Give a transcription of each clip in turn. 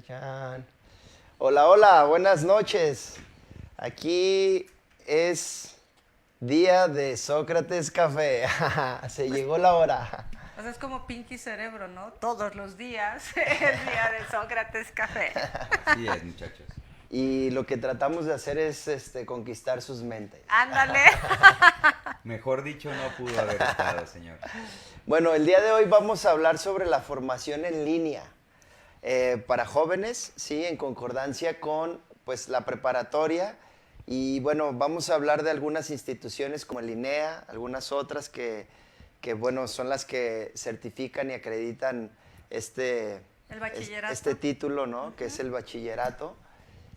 Chan. Hola, hola, buenas noches. Aquí es día de Sócrates Café. Se llegó la hora. O sea, es como Pinky Cerebro, ¿no? Todos los días es día de Sócrates Café. Así es, muchachos. Y lo que tratamos de hacer es conquistar sus mentes. Ándale. Mejor dicho, no pudo haber estado, señor. Bueno, el día de hoy vamos a hablar sobre la formación en línea para jóvenes, sí, en concordancia con pues la preparatoria. Y bueno, vamos a hablar de algunas instituciones como el INEA, algunas otras que bueno, son las que certifican y acreditan El bachillerato. este título, ¿no? Que es el bachillerato.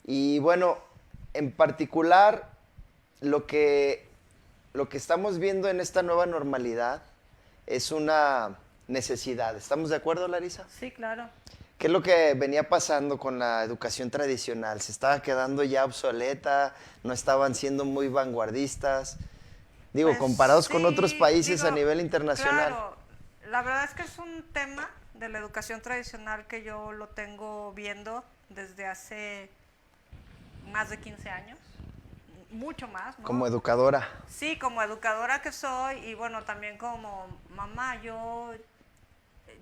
Y bueno, en particular, lo que estamos viendo en esta nueva normalidad es una necesidad. ¿Estamos de acuerdo, Larisa? Sí, claro. ¿Qué es lo que venía pasando con la educación tradicional? ¿Se estaba quedando ya obsoleta? ¿No estaban siendo muy vanguardistas? Digo, Pues comparados con sí, otros países a digo, nivel internacional. Claro, la verdad es que es un tema de la educación tradicional que yo lo tengo viendo desde hace más de 15 años, mucho más, ¿no? Como educadora. Sí, como educadora que soy y bueno, también como mamá, yo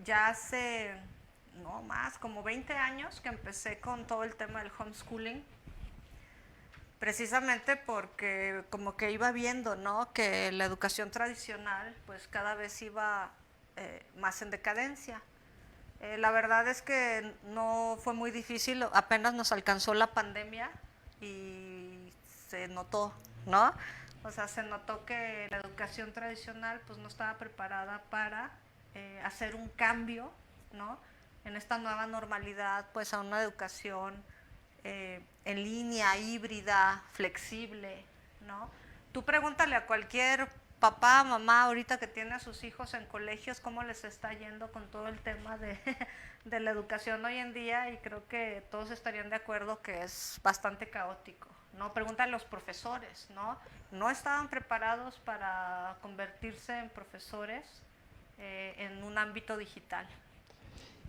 ya hace, no más, como 20 años que empecé con todo el tema del homeschooling, precisamente porque como que iba viendo, ¿no? Que la educación tradicional pues cada vez iba más en decadencia. La verdad es que no fue muy difícil, apenas nos alcanzó la pandemia y se notó, ¿no? O sea, se notó que la educación tradicional pues no estaba preparada para hacer un cambio, ¿no? En esta nueva normalidad, pues a una educación en línea, híbrida, flexible, ¿no? Tú pregúntale a cualquier papá, mamá, ahorita que tiene a sus hijos en colegios, cómo les está yendo con todo el tema de la educación hoy en día y creo que todos estarían de acuerdo que es bastante caótico, ¿no? Pregúntale a los profesores, ¿no? No estaban preparados para convertirse en profesores en un ámbito digital.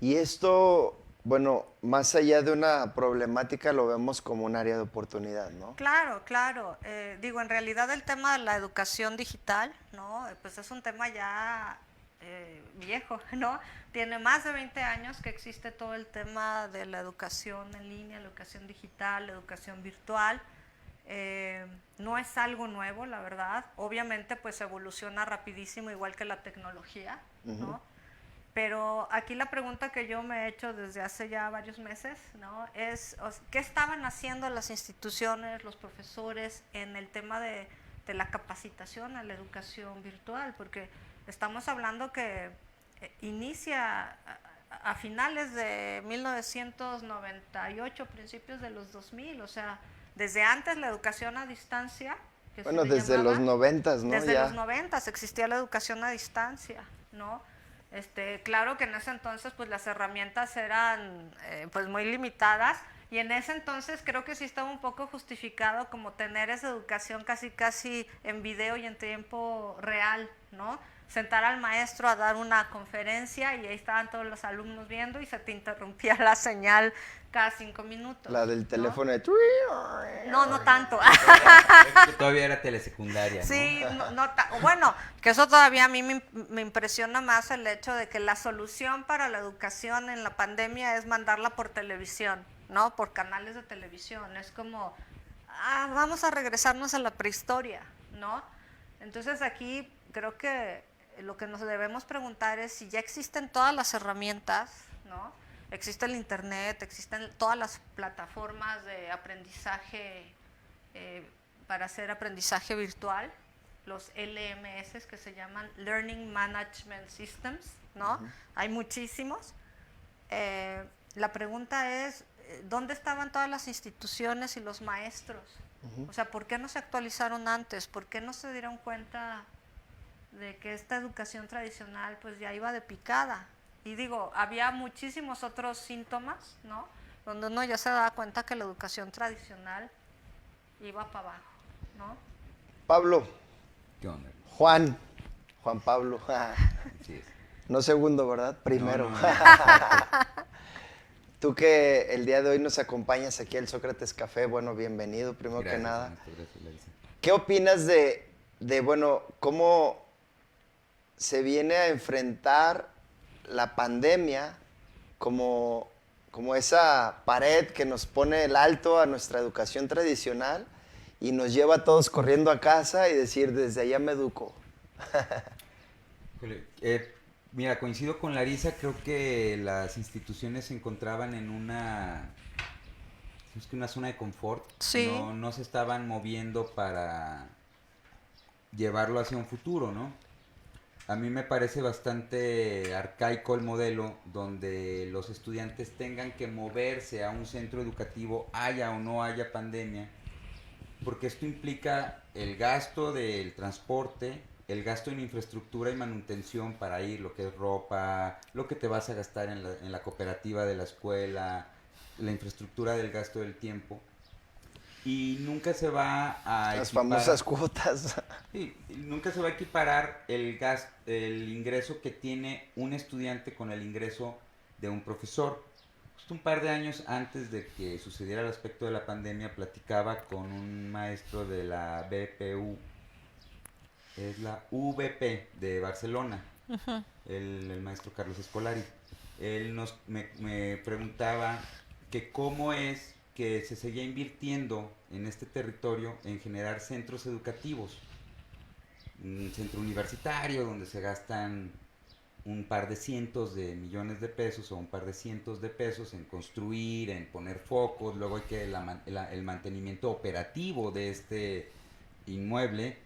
Y esto, bueno, más allá de una problemática, lo vemos como un área de oportunidad, ¿no? Claro, claro. Digo, en realidad el tema de la educación digital, ¿no? Pues es un tema ya viejo, ¿no? Tiene más de 20 años que existe todo el tema de la educación en línea, la educación digital, la educación virtual. No es algo nuevo, la verdad. Obviamente, pues evoluciona rapidísimo, igual que la tecnología, ¿no? Pero aquí la pregunta que yo me he hecho desde hace ya varios meses, ¿no? Es, ¿qué estaban haciendo las instituciones, los profesores en el tema de la capacitación a la educación virtual? Porque estamos hablando que inicia a finales de 1998, principios de los 2000, o sea, desde antes la educación a distancia. Que Bueno, se le desde llamaba, los 90s, ¿no? Desde Ya. los 90s existía la educación a distancia, ¿no? Claro que en ese entonces pues las herramientas eran pues muy limitadas y en ese entonces creo que sí estaba un poco justificado como tener esa educación casi en video y en tiempo real, ¿no? Sentar al maestro a dar una conferencia y ahí estaban todos los alumnos viendo y se te interrumpía la señal cada 5 minutos. La del teléfono de... No, no tanto. Todavía era telesecundaria, ¿no? Sí, bueno, que eso todavía a mí me impresiona más el hecho de que la solución para la educación en la pandemia es mandarla por televisión, ¿no? Por canales de televisión. Es como, vamos a regresarnos a la prehistoria, ¿no? Entonces aquí creo que lo que nos debemos preguntar es si ya existen todas las herramientas, ¿no? Existe el internet, existen todas las plataformas de aprendizaje para hacer aprendizaje virtual, los LMS que se llaman Learning Management Systems, ¿no? Hay muchísimos. La pregunta es, ¿dónde estaban todas las instituciones y los maestros? O sea, ¿por qué no se actualizaron antes? ¿Por qué no se dieron cuenta de que esta educación tradicional pues ya iba de picada? Y digo, había muchísimos otros síntomas, ¿no? Donde uno ya se daba cuenta que la educación tradicional iba para abajo, ¿no? Pablo, ¿Qué onda? Juan Pablo. Así es. No segundo, ¿verdad? Primero. No. Tú que el día de hoy nos acompañas aquí al Sócrates Café, bueno, bienvenido primero que Gracias, nada. Ernesto, gracias, Larisa. ¿Qué opinas bueno, cómo se viene a enfrentar la pandemia como esa pared que nos pone el alto a nuestra educación tradicional y nos lleva a todos corriendo a casa y decir, desde allá me educo? Híjole, mira, coincido con Larisa, creo que las instituciones se encontraban en una zona de confort, Sí. no se estaban moviendo para llevarlo hacia un futuro, ¿no? A mí me parece bastante arcaico el modelo donde los estudiantes tengan que moverse a un centro educativo, haya o no haya pandemia, porque esto implica el gasto del transporte, el gasto en infraestructura y manutención para ir, lo que es ropa, lo que te vas a gastar en la cooperativa de la escuela, la infraestructura del gasto del tiempo. Y nunca se va a Las equiparar. famosas cuotas. Sí, nunca se va a equiparar el ingreso que tiene un estudiante con el ingreso de un profesor. Justo un par de años antes de que sucediera el aspecto de la pandemia, platicaba con un maestro de la BPU, es la VP de Barcelona, el maestro Carlos Escolari. Él me preguntaba que cómo es que se seguía invirtiendo en este territorio en generar centros educativos, un centro universitario donde se gastan un par de cientos de millones de pesos o un par de cientos de pesos en construir, en poner focos, luego hay que el mantenimiento operativo de este inmueble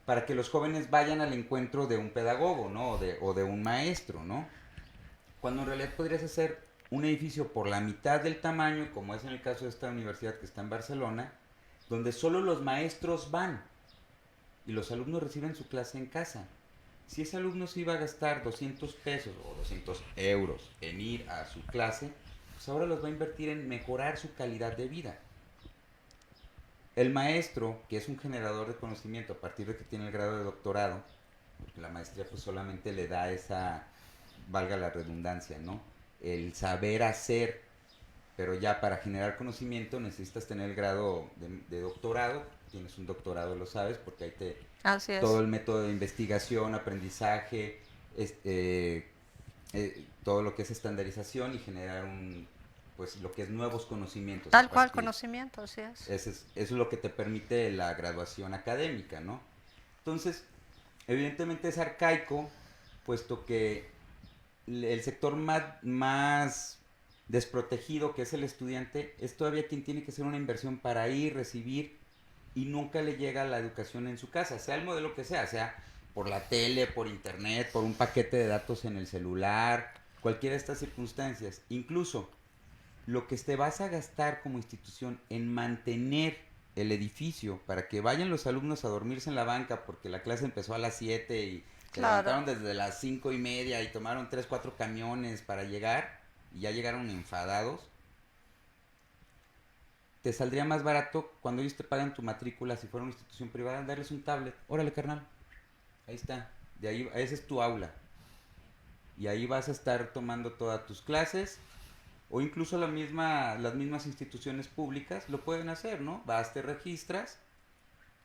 para que los jóvenes vayan al encuentro de un pedagogo, ¿no? O de un maestro, ¿no? Cuando en realidad podrías hacer un edificio por la mitad del tamaño, como es en el caso de esta universidad que está en Barcelona, donde solo los maestros van y los alumnos reciben su clase en casa. Si ese alumno se iba a gastar 200 pesos o 200 euros en ir a su clase, pues ahora los va a invertir en mejorar su calidad de vida. El maestro, que es un generador de conocimiento a partir de que tiene el grado de doctorado, porque la maestría pues solamente le da esa, valga la redundancia, ¿no? El saber hacer, pero ya para generar conocimiento necesitas tener el grado de doctorado. Tienes un doctorado, lo sabes, porque ahí Así es. todo el método de investigación, aprendizaje, todo lo que es estandarización y generar pues lo que es nuevos conocimientos. Tal cual, conocimiento, así es. Eso es lo que te permite la graduación académica, ¿no? Entonces, evidentemente es arcaico, puesto que el sector más desprotegido, que es el estudiante, es todavía quien tiene que hacer una inversión para ir, recibir, y nunca le llega la educación en su casa, sea el modelo que sea por la tele, por internet, por un paquete de datos en el celular, cualquiera de estas circunstancias. Incluso lo que te vas a gastar como institución en mantener el edificio para que vayan los alumnos a dormirse en la banca porque la clase empezó a las 7 y se levantaron desde las 5:30 y tomaron 3, 4 camiones para llegar y ya llegaron enfadados. Te saldría más barato cuando ellos te pagan tu matrícula, si fuera una institución privada, darles un tablet. Órale, carnal, ahí está, de ahí, ese es tu aula. Y ahí vas a estar tomando todas tus clases. O incluso las mismas instituciones públicas lo pueden hacer, ¿no? Vas, te registras,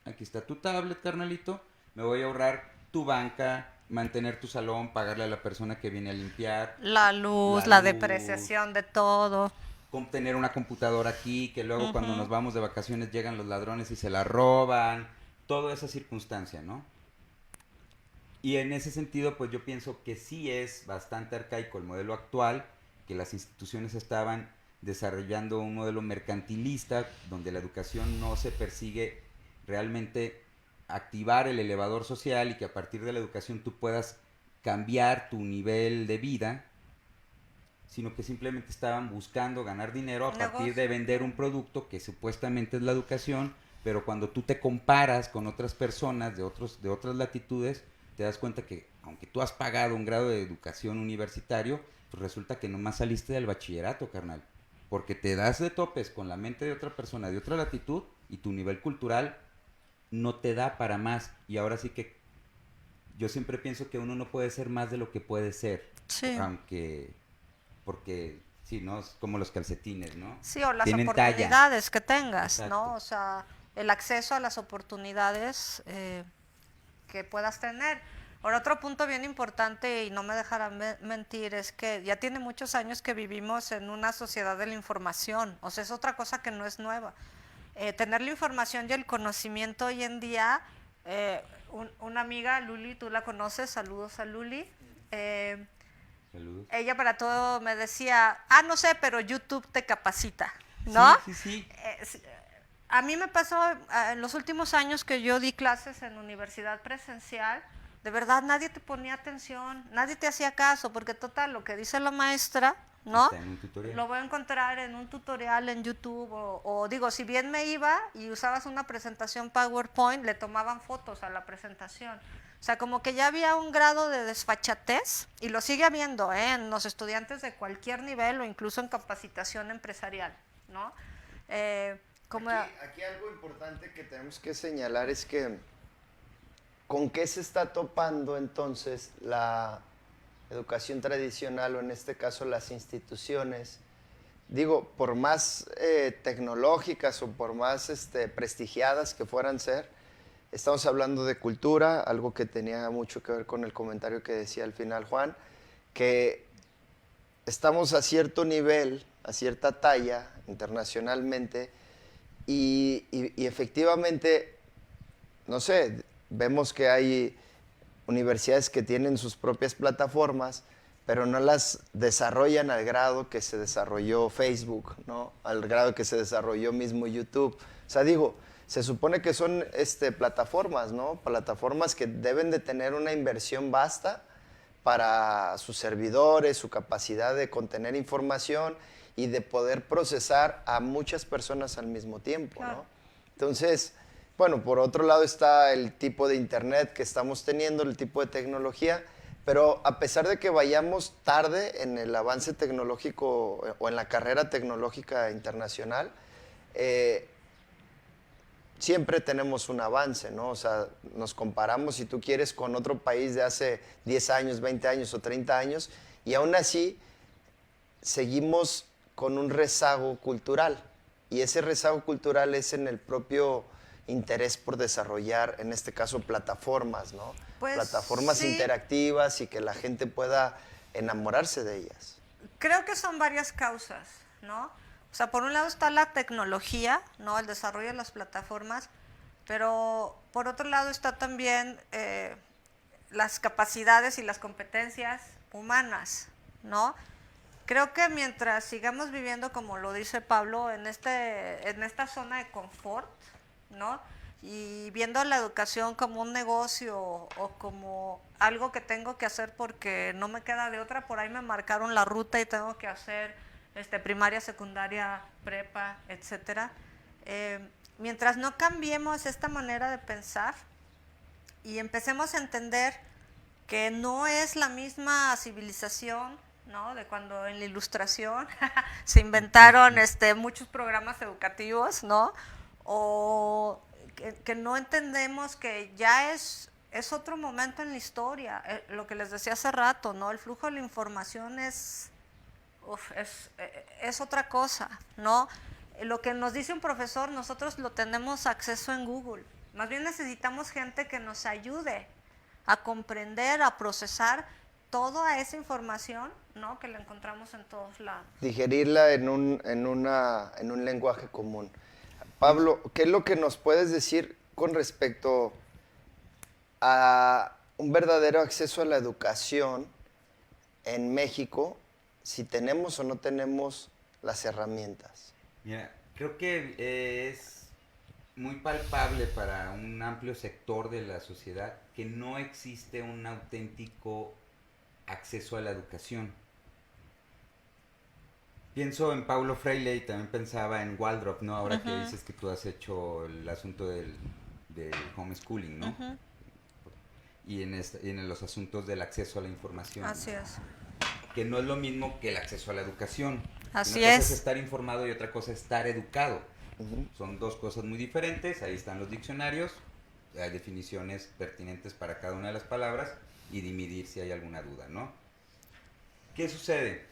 aquí está tu tablet, carnalito, me voy a ahorrar tu banca, mantener tu salón, pagarle a la persona que viene a limpiar. La luz, la depreciación de todo. Tener una computadora aquí, que luego cuando nos vamos de vacaciones llegan los ladrones y se la roban, toda esa circunstancia, ¿no? Y en ese sentido, pues yo pienso que sí es bastante arcaico el modelo actual, que las instituciones estaban desarrollando un modelo mercantilista, donde la educación no se persigue realmente activar el elevador social y que a partir de la educación tú puedas cambiar tu nivel de vida, sino que simplemente estaban buscando ganar dinero a partir de vender un producto que supuestamente es la educación, pero cuando tú te comparas con otras personas de otras latitudes, te das cuenta que aunque tú has pagado un grado de educación universitario, pues resulta que nomás saliste del bachillerato, carnal, porque te das de topes con la mente de otra persona de otra latitud y tu nivel cultural no te da para más. Y ahora sí que yo siempre pienso que uno no puede ser más de lo que puede ser, Sí. porque Sí, ¿no? Es como los calcetines, ¿no? Sí, o las Tienen talla. oportunidades que tengas, Exacto. ¿no? O sea, el acceso a las oportunidades que puedas tener. Ahora, otro punto bien importante, y no me dejarán mentir, es que ya tiene muchos años que vivimos en una sociedad de la información. O sea, es otra cosa que no es nueva. Tener la información y el conocimiento hoy en día, una amiga, Luli, tú la conoces, saludos a Luli. Saludos. Ella para todo me decía, no sé, pero YouTube te capacita, ¿no? Sí, sí, sí. A mí me pasó en los últimos años que yo di clases en universidad presencial, de verdad nadie te ponía atención, nadie te hacía caso, porque total, lo que dice la maestra, ¿no? Está en un tutorial. Lo voy a encontrar en un tutorial en YouTube, o digo, si bien me iba y usabas una presentación PowerPoint, le tomaban fotos a la presentación. O sea, como que ya había un grado de desfachatez, y lo sigue habiendo, en los estudiantes de cualquier nivel o incluso en capacitación empresarial, ¿no? Aquí algo importante que tenemos que señalar es que ¿con qué se está topando entonces la educación tradicional, o en este caso las instituciones? Digo, por más tecnológicas o por más prestigiadas que fueran ser, estamos hablando de cultura, algo que tenía mucho que ver con el comentario que decía al final Juan, que estamos a cierto nivel, a cierta talla internacionalmente, y efectivamente, no sé, vemos que hay universidades que tienen sus propias plataformas, pero no las desarrollan al grado que se desarrolló Facebook, ¿no? Al grado que se desarrolló mismo YouTube. O sea, digo, se supone que son plataformas, ¿no? Plataformas que deben de tener una inversión vasta para sus servidores, su capacidad de contener información y de poder procesar a muchas personas al mismo tiempo, Claro. ¿no? Entonces, bueno, por otro lado está el tipo de internet que estamos teniendo, el tipo de tecnología, pero a pesar de que vayamos tarde en el avance tecnológico o en la carrera tecnológica internacional, siempre tenemos un avance, ¿no? O sea, nos comparamos, si tú quieres, con otro país de hace 10 años, 20 años o 30 años, y aún así seguimos con un rezago cultural. Y ese rezago cultural es en el propio interés por desarrollar, en este caso, plataformas, ¿no? Pues, plataformas sí. interactivas y que la gente pueda enamorarse de ellas. Creo que son varias causas, ¿no? O sea, por un lado está la tecnología, ¿no? El desarrollo de las plataformas, pero por otro lado está también las capacidades y las competencias humanas, ¿no? Creo que mientras sigamos viviendo, como lo dice Pablo, en esta zona de confort, ¿no? Y viendo la educación como un negocio o como algo que tengo que hacer porque no me queda de otra, por ahí me marcaron la ruta y tengo que hacer primaria, secundaria, prepa, etcétera. Mientras no cambiemos esta manera de pensar y empecemos a entender que no es la misma civilización, ¿no? De cuando en la Ilustración se inventaron muchos programas educativos, ¿no? O que no entendemos que ya es otro momento en la historia. Lo que les decía hace rato, ¿no? El flujo de la información es otra cosa, ¿no? Lo que nos dice un profesor, nosotros lo tenemos acceso en Google. Más bien necesitamos gente que nos ayude a comprender, a procesar toda esa información, ¿no? Que la encontramos en todos lados. Digerirla en un lenguaje común. Pablo, ¿qué es lo que nos puedes decir con respecto a un verdadero acceso a la educación en México, si tenemos o no tenemos las herramientas? Mira, creo que es muy palpable para un amplio sector de la sociedad que no existe un auténtico acceso a la educación. Pienso en Paulo Freire y también pensaba en Waldorf, ¿no? Ahora que dices que tú has hecho el asunto del homeschooling, ¿no? Y en los asuntos del acceso a la información. Así es. Que no es lo mismo que el acceso a la educación. Así Una cosa es. es estar informado y otra cosa es estar educado. Son dos cosas muy diferentes. Ahí están los diccionarios. Hay definiciones pertinentes para cada una de las palabras y dividir si hay alguna duda, ¿no? ¿Qué sucede?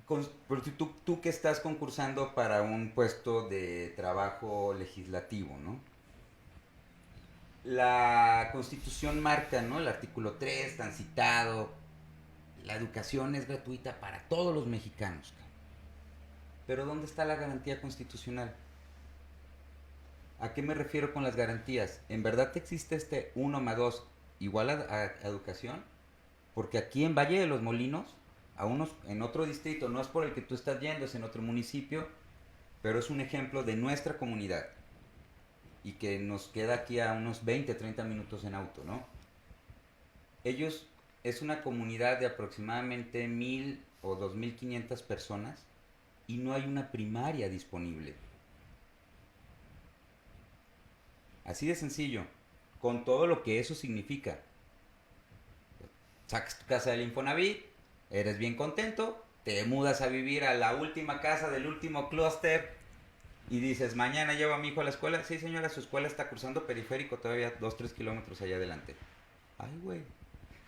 Pero tú que estás concursando para un puesto de trabajo legislativo, ¿no? La Constitución marca, ¿no? El artículo 3, tan citado, la educación es gratuita para todos los mexicanos. Pero ¿dónde está la garantía constitucional? ¿A qué me refiero con las garantías? ¿En verdad existe este 1 más 2 igual a educación? Porque aquí en Valle de los Molinos, en otro distrito, no es por el que tú estás yendo, es en otro municipio, pero es un ejemplo de nuestra comunidad y que nos queda aquí a unos 20, 30 minutos en auto, ¿no? Ellos es una comunidad de aproximadamente 1,000 o 2,500 personas y no hay una primaria disponible. Así de sencillo, con todo lo que eso significa. Sacas tu casa del Infonavit, eres bien contento, te mudas a vivir a la última casa del último clúster y dices, mañana llevo a mi hijo a la escuela. Sí, señora, su escuela está cruzando periférico todavía 2-3 kilómetros allá adelante. Ay, güey.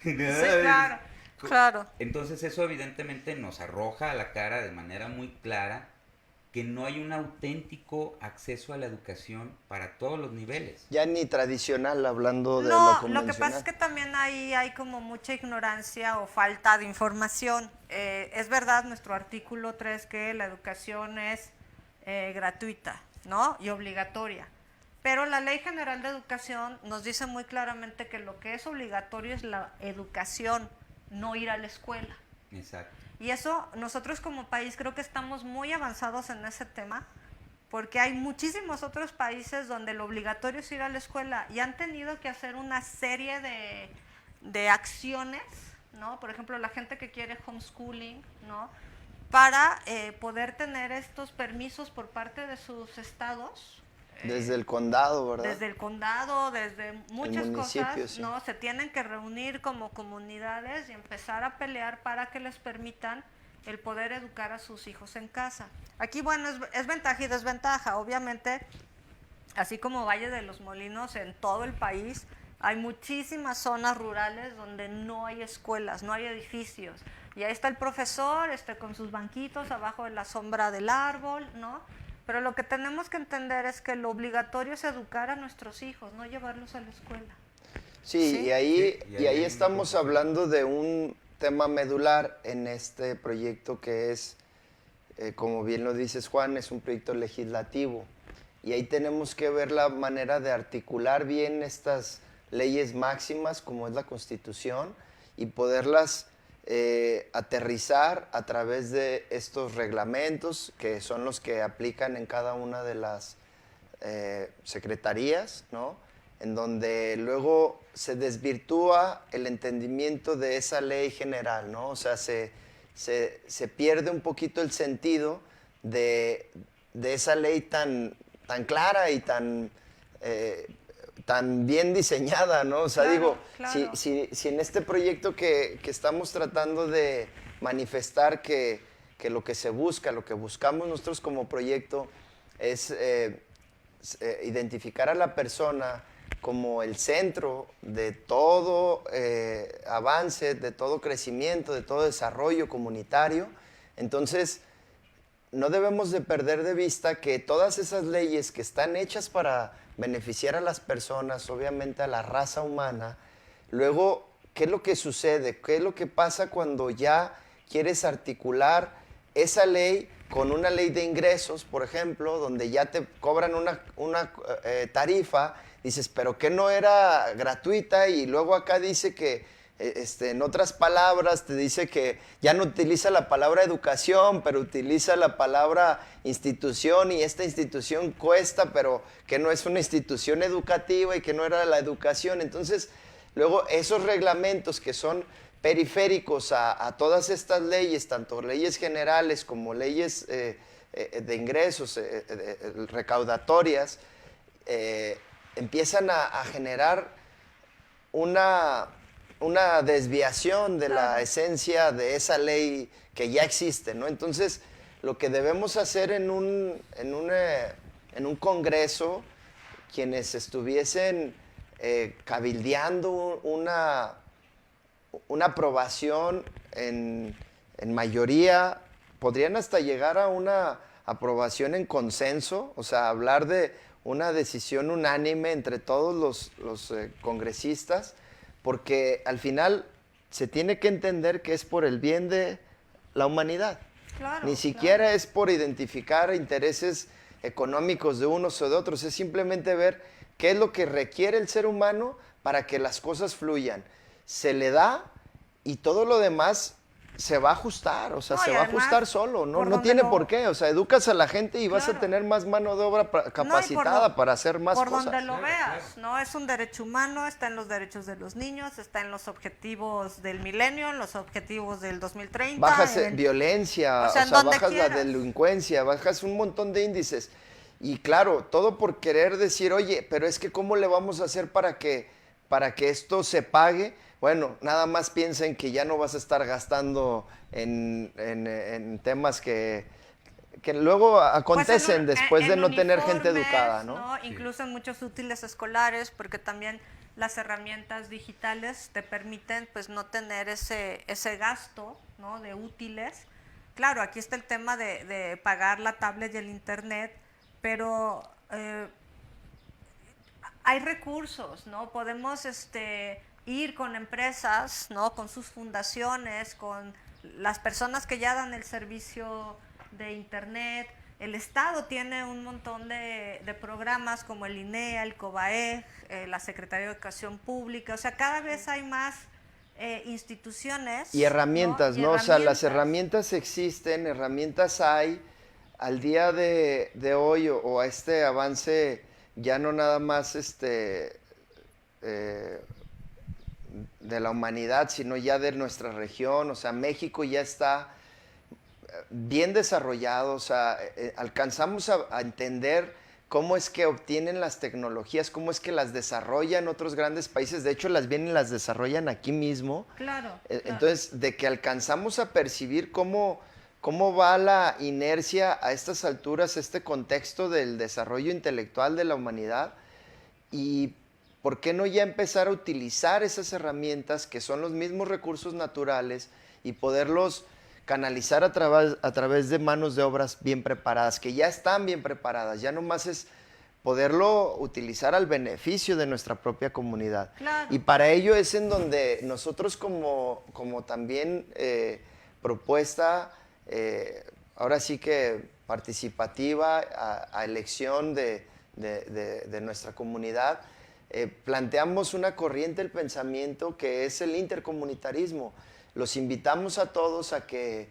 Sí, claro, claro. Entonces eso evidentemente nos arroja a la cara de manera muy clara que no hay un auténtico acceso a la educación para todos los niveles. Ya ni tradicional, hablando de lo No, convencional. lo que pasa es que también ahí hay como mucha ignorancia o falta de información. Es verdad nuestro artículo 3 que la educación es gratuita, ¿no? Y obligatoria. Pero la Ley General de Educación nos dice muy claramente que lo que es obligatorio es la educación, no ir a la escuela. Exacto. Y eso, nosotros como país creo que estamos muy avanzados en ese tema, porque hay muchísimos otros países donde lo obligatorio es ir a la escuela y han tenido que hacer una serie de acciones, ¿no? Por ejemplo, la gente que quiere homeschooling, ¿no? Para poder tener estos permisos por parte de sus estados. Desde el condado, ¿verdad? Desde el condado, desde muchas cosas, sí. ¿no? Se tienen que reunir como comunidades y empezar a pelear para que les permitan el poder educar a sus hijos en casa. Aquí, bueno, es ventaja y desventaja. Obviamente, así como Valle de los Molinos, en todo el país hay muchísimas zonas rurales donde no hay escuelas, no hay edificios. Y ahí está el profesor con sus banquitos abajo de la sombra del árbol, ¿no? Pero lo que tenemos que entender es que lo obligatorio es educar a nuestros hijos, no llevarlos a la escuela. Sí, ¿Sí? y ahí hay estamos hablando de un tema medular en este proyecto que es, como bien lo dices Juan, es un proyecto legislativo. Y ahí tenemos que ver la manera de articular bien estas leyes máximas, como es la Constitución, y poderlas aterrizar a través de estos reglamentos que son los que aplican en cada una de las secretarías, ¿no? En donde luego se desvirtúa el entendimiento de esa ley general, ¿no? O sea, se pierde un poquito el sentido de esa ley tan clara y tan bien diseñada, ¿no? O sea, Claro, digo, claro. si en este proyecto que estamos tratando de manifestar que lo que se busca, lo que buscamos nosotros como proyecto es identificar a la persona como el centro de todo avance, de todo crecimiento, de todo desarrollo comunitario, entonces no debemos de perder de vista que todas esas leyes que están hechas para beneficiar a las personas, obviamente a la raza humana, luego, ¿qué es lo que sucede? ¿Qué es lo que pasa cuando ya quieres articular esa ley con una ley de ingresos, por ejemplo, donde ya te cobran una tarifa, dices, pero que no era gratuita, y luego acá dice que, en otras palabras, te dice que ya no utiliza la palabra educación, pero utiliza la palabra institución, y esta institución cuesta, pero que no es una institución educativa y que no era la educación. Entonces, luego esos reglamentos que son periféricos a todas estas leyes, tanto leyes generales como leyes de ingresos recaudatorias, empiezan a generar una desviación de la esencia de esa ley que ya existe, ¿no? Entonces, lo que debemos hacer en un congreso, quienes estuviesen cabildeando una aprobación en mayoría podrían hasta llegar a una aprobación en consenso, o sea, hablar de una decisión unánime entre todos los congresistas, porque al final se tiene que entender que es por el bien de la humanidad. Claro, Ni siquiera es por identificar intereses económicos de unos o de otros, es simplemente ver qué es lo que requiere el ser humano para que las cosas fluyan. Se le da y todo lo demás se va a ajustar, o sea, No, se y va a además, ajustar solo, no, por no donde tiene lo- por qué, o sea, educas a la gente y vas a Claro. tener más mano de obra No, y capacitada para hacer más por cosas. donde lo Claro, veas, claro. ¿no? Es un derecho humano, está en los derechos de los niños, está en los objetivos del milenio, en los objetivos del 2030. Bajas en- violencia, o o sea, sea, en donde bajas la quieras. delincuencia, bajas un montón de índices. Y claro, todo por querer decir, oye, pero es que ¿cómo le vamos a hacer para que esto se pague? Bueno, nada más piensen que ya no vas a estar gastando en temas que luego Pues acontecen después de en no tener gente uniformes, educada, ¿no? Incluso en muchos útiles escolares, porque también las herramientas digitales te permiten pues no tener ese gasto, ¿no? De útiles. Claro, aquí está el tema de pagar la tablet y el internet, pero hay recursos, ¿no? Podemos ir con empresas, ¿no? Con sus fundaciones, con las personas que ya dan el servicio de internet. El Estado tiene un montón de programas como el INEA, el COBAEG, la Secretaría de Educación Pública. O sea, cada vez hay más instituciones. Y herramientas, Y ¿no? O sea, las herramientas existen, herramientas hay. Al día de hoy o a este avance, ya no nada más de la humanidad, sino ya de nuestra región. O sea, México ya está bien desarrollado, o sea, alcanzamos a entender cómo es que obtienen las tecnologías, cómo es que las desarrollan otros grandes países. De hecho, las vienen y las desarrollan aquí mismo. Claro. Entonces, de que alcanzamos a percibir cómo va la inercia a estas alturas, este contexto del desarrollo intelectual de la humanidad, y por qué no ya empezar a utilizar esas herramientas que son los mismos recursos naturales y poderlos canalizar a través de manos de obras bien preparadas, que ya están bien preparadas, ya nomás es poderlo utilizar al beneficio de nuestra propia comunidad. Claro. Y para ello es en donde nosotros como también propuesta, ahora sí que participativa, a elección de nuestra comunidad, planteamos una corriente del pensamiento que es el intercomunitarismo. Los invitamos a todos a que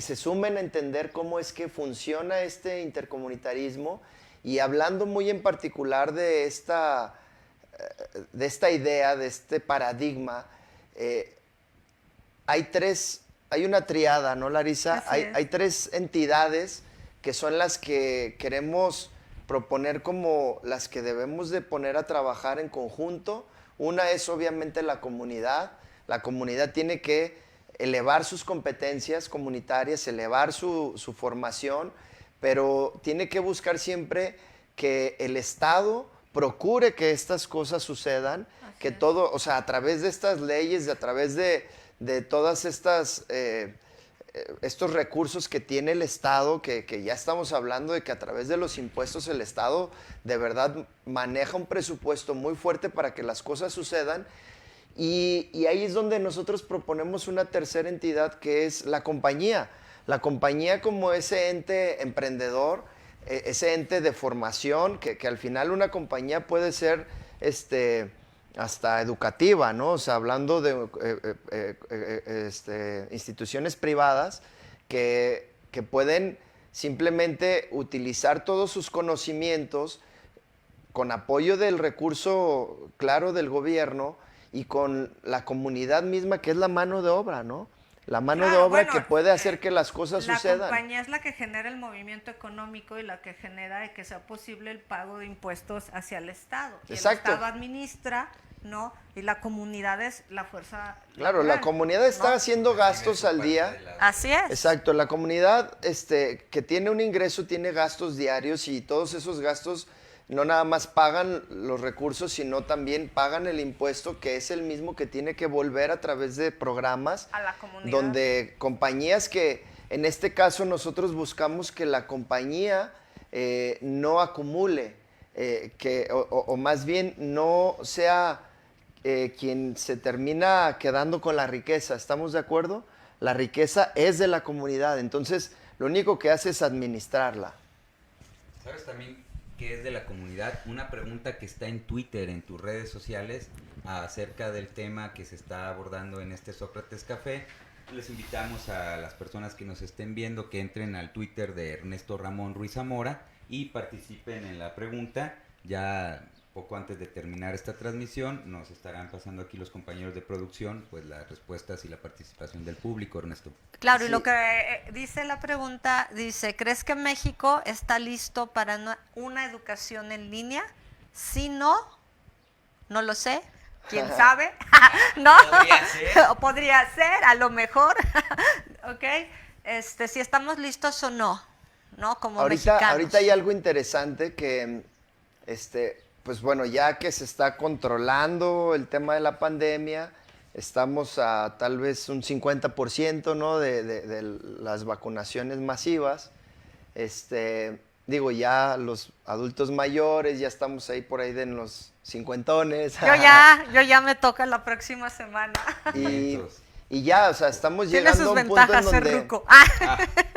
se sumen a entender cómo es que funciona este intercomunitarismo, y hablando muy en particular de esta idea, de este paradigma, hay una triada, ¿no, Larisa? Así es. Hay tres entidades que son las que queremos proponer como las que debemos de poner a trabajar en conjunto. Una es obviamente la comunidad. La comunidad tiene que elevar sus competencias comunitarias, elevar su formación, pero tiene que buscar siempre que el Estado procure que estas cosas sucedan, Así que es. todo, o sea, a través de estas leyes, a través de todas estas estos recursos que tiene el Estado, que ya estamos hablando de que a través de los impuestos el Estado de verdad maneja un presupuesto muy fuerte para que las cosas sucedan. Y ahí es donde nosotros proponemos una tercera entidad, que es la compañía. La compañía como ese ente emprendedor, ese ente de formación, que al final una compañía puede ser hasta educativa, ¿no? O sea, hablando de instituciones privadas que pueden simplemente utilizar todos sus conocimientos con apoyo del recurso, claro, del gobierno, y con la comunidad misma, que es la mano de obra, ¿no? La mano de Claro, obra bueno, que puede hacer que las cosas la sucedan. compañía es la que genera el movimiento económico y la que genera de que sea posible el pago de impuestos hacia el Estado. Y Exacto. el Estado administra, ¿no? Y la comunidad es la fuerza. Claro, laboral, la comunidad está ¿no? haciendo gastos al día. Así es. Exacto, la comunidad que tiene un ingreso tiene gastos diarios, y todos esos gastos no nada más pagan los recursos, sino también pagan el impuesto, que es el mismo que tiene que volver a través de programas A la comunidad. donde compañías que En este caso nosotros buscamos que la compañía no acumule, o más bien no sea quien se termina quedando con la riqueza. ¿Estamos de acuerdo? La riqueza es de la comunidad, entonces lo único que hace es administrarla. ¿Sabes también que es de la comunidad? Una pregunta que está en Twitter, en tus redes sociales, acerca del tema que se está abordando en este Sócrates Café. Les invitamos a las personas que nos estén viendo que entren al Twitter de Ernesto Ramón Ruiz Zamora y participen en la pregunta. Ya poco antes de terminar esta transmisión nos estarán pasando aquí los compañeros de producción pues las respuestas y la participación del público, Ernesto. Claro, Sí. y lo que dice la pregunta, dice, ¿crees que México está listo para una educación en línea? Si no, no lo sé, quién sabe, ¿no? Podría ser. O podría ser, a lo mejor, ¿ok? Si estamos listos o no, ¿no? Como mexicanos. Ahorita hay algo interesante que, pues bueno, ya que se está controlando el tema de la pandemia, estamos a tal vez un 50%, ¿no? de las vacunaciones masivas. Digo, ya los adultos mayores, ya estamos ahí por ahí de en los cincuentones. Yo ya me toca la próxima semana. Y ya, o sea, estamos Tiene llegando sus a un punto ventajas ser ruco.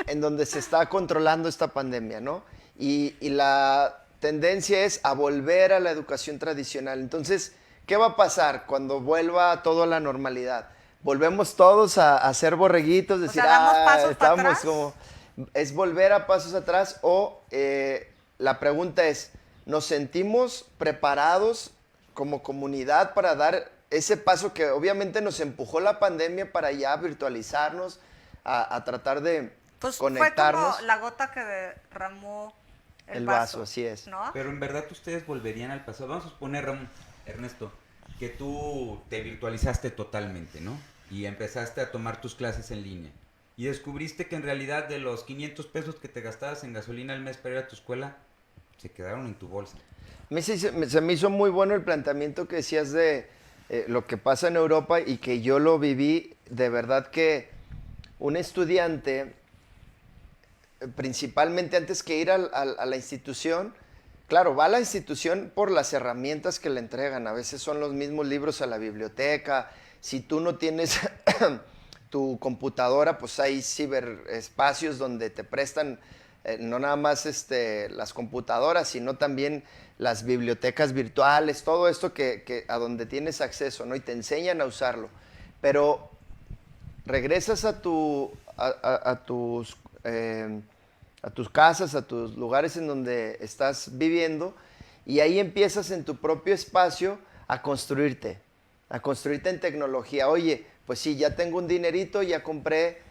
en donde se está controlando esta pandemia, ¿no? Y la tendencia es a volver a la educación tradicional. Entonces, ¿qué va a pasar cuando vuelva todo a la normalidad? Volvemos todos a ser borreguitos, decir, ¿damos pasos para estamos atrás? como... Es volver a pasos atrás o la pregunta es, ¿nos sentimos preparados como comunidad para dar ese paso que obviamente nos empujó la pandemia para ya virtualizarnos, a tratar de Pues conectarnos? fue como la gota que derramó El vaso, así es. ¿no? Pero en verdad ustedes volverían al pasado. Vamos a suponer, Ramón, Ernesto, que tú te virtualizaste totalmente, ¿no? Y empezaste a tomar tus clases en línea. Y descubriste que en realidad de los 500 pesos que te gastabas en gasolina al mes para ir a tu escuela, se quedaron en tu bolsa. Se me hizo muy bueno el planteamiento que decías de lo que pasa en Europa y que yo lo viví. De verdad que un estudiante, principalmente antes que ir a la institución, claro, va a la institución por las herramientas que le entregan. A veces son los mismos libros a la biblioteca. Si tú no tienes tu computadora, pues hay ciberespacios donde te prestan no nada más las computadoras, sino también las bibliotecas virtuales, todo esto que a donde tienes acceso, ¿no? Y te enseñan a usarlo. Pero regresas a tus casas, a tus lugares en donde estás viviendo, y ahí empiezas en tu propio espacio a construirte en tecnología. Oye, pues sí, ya tengo un dinerito, ya compré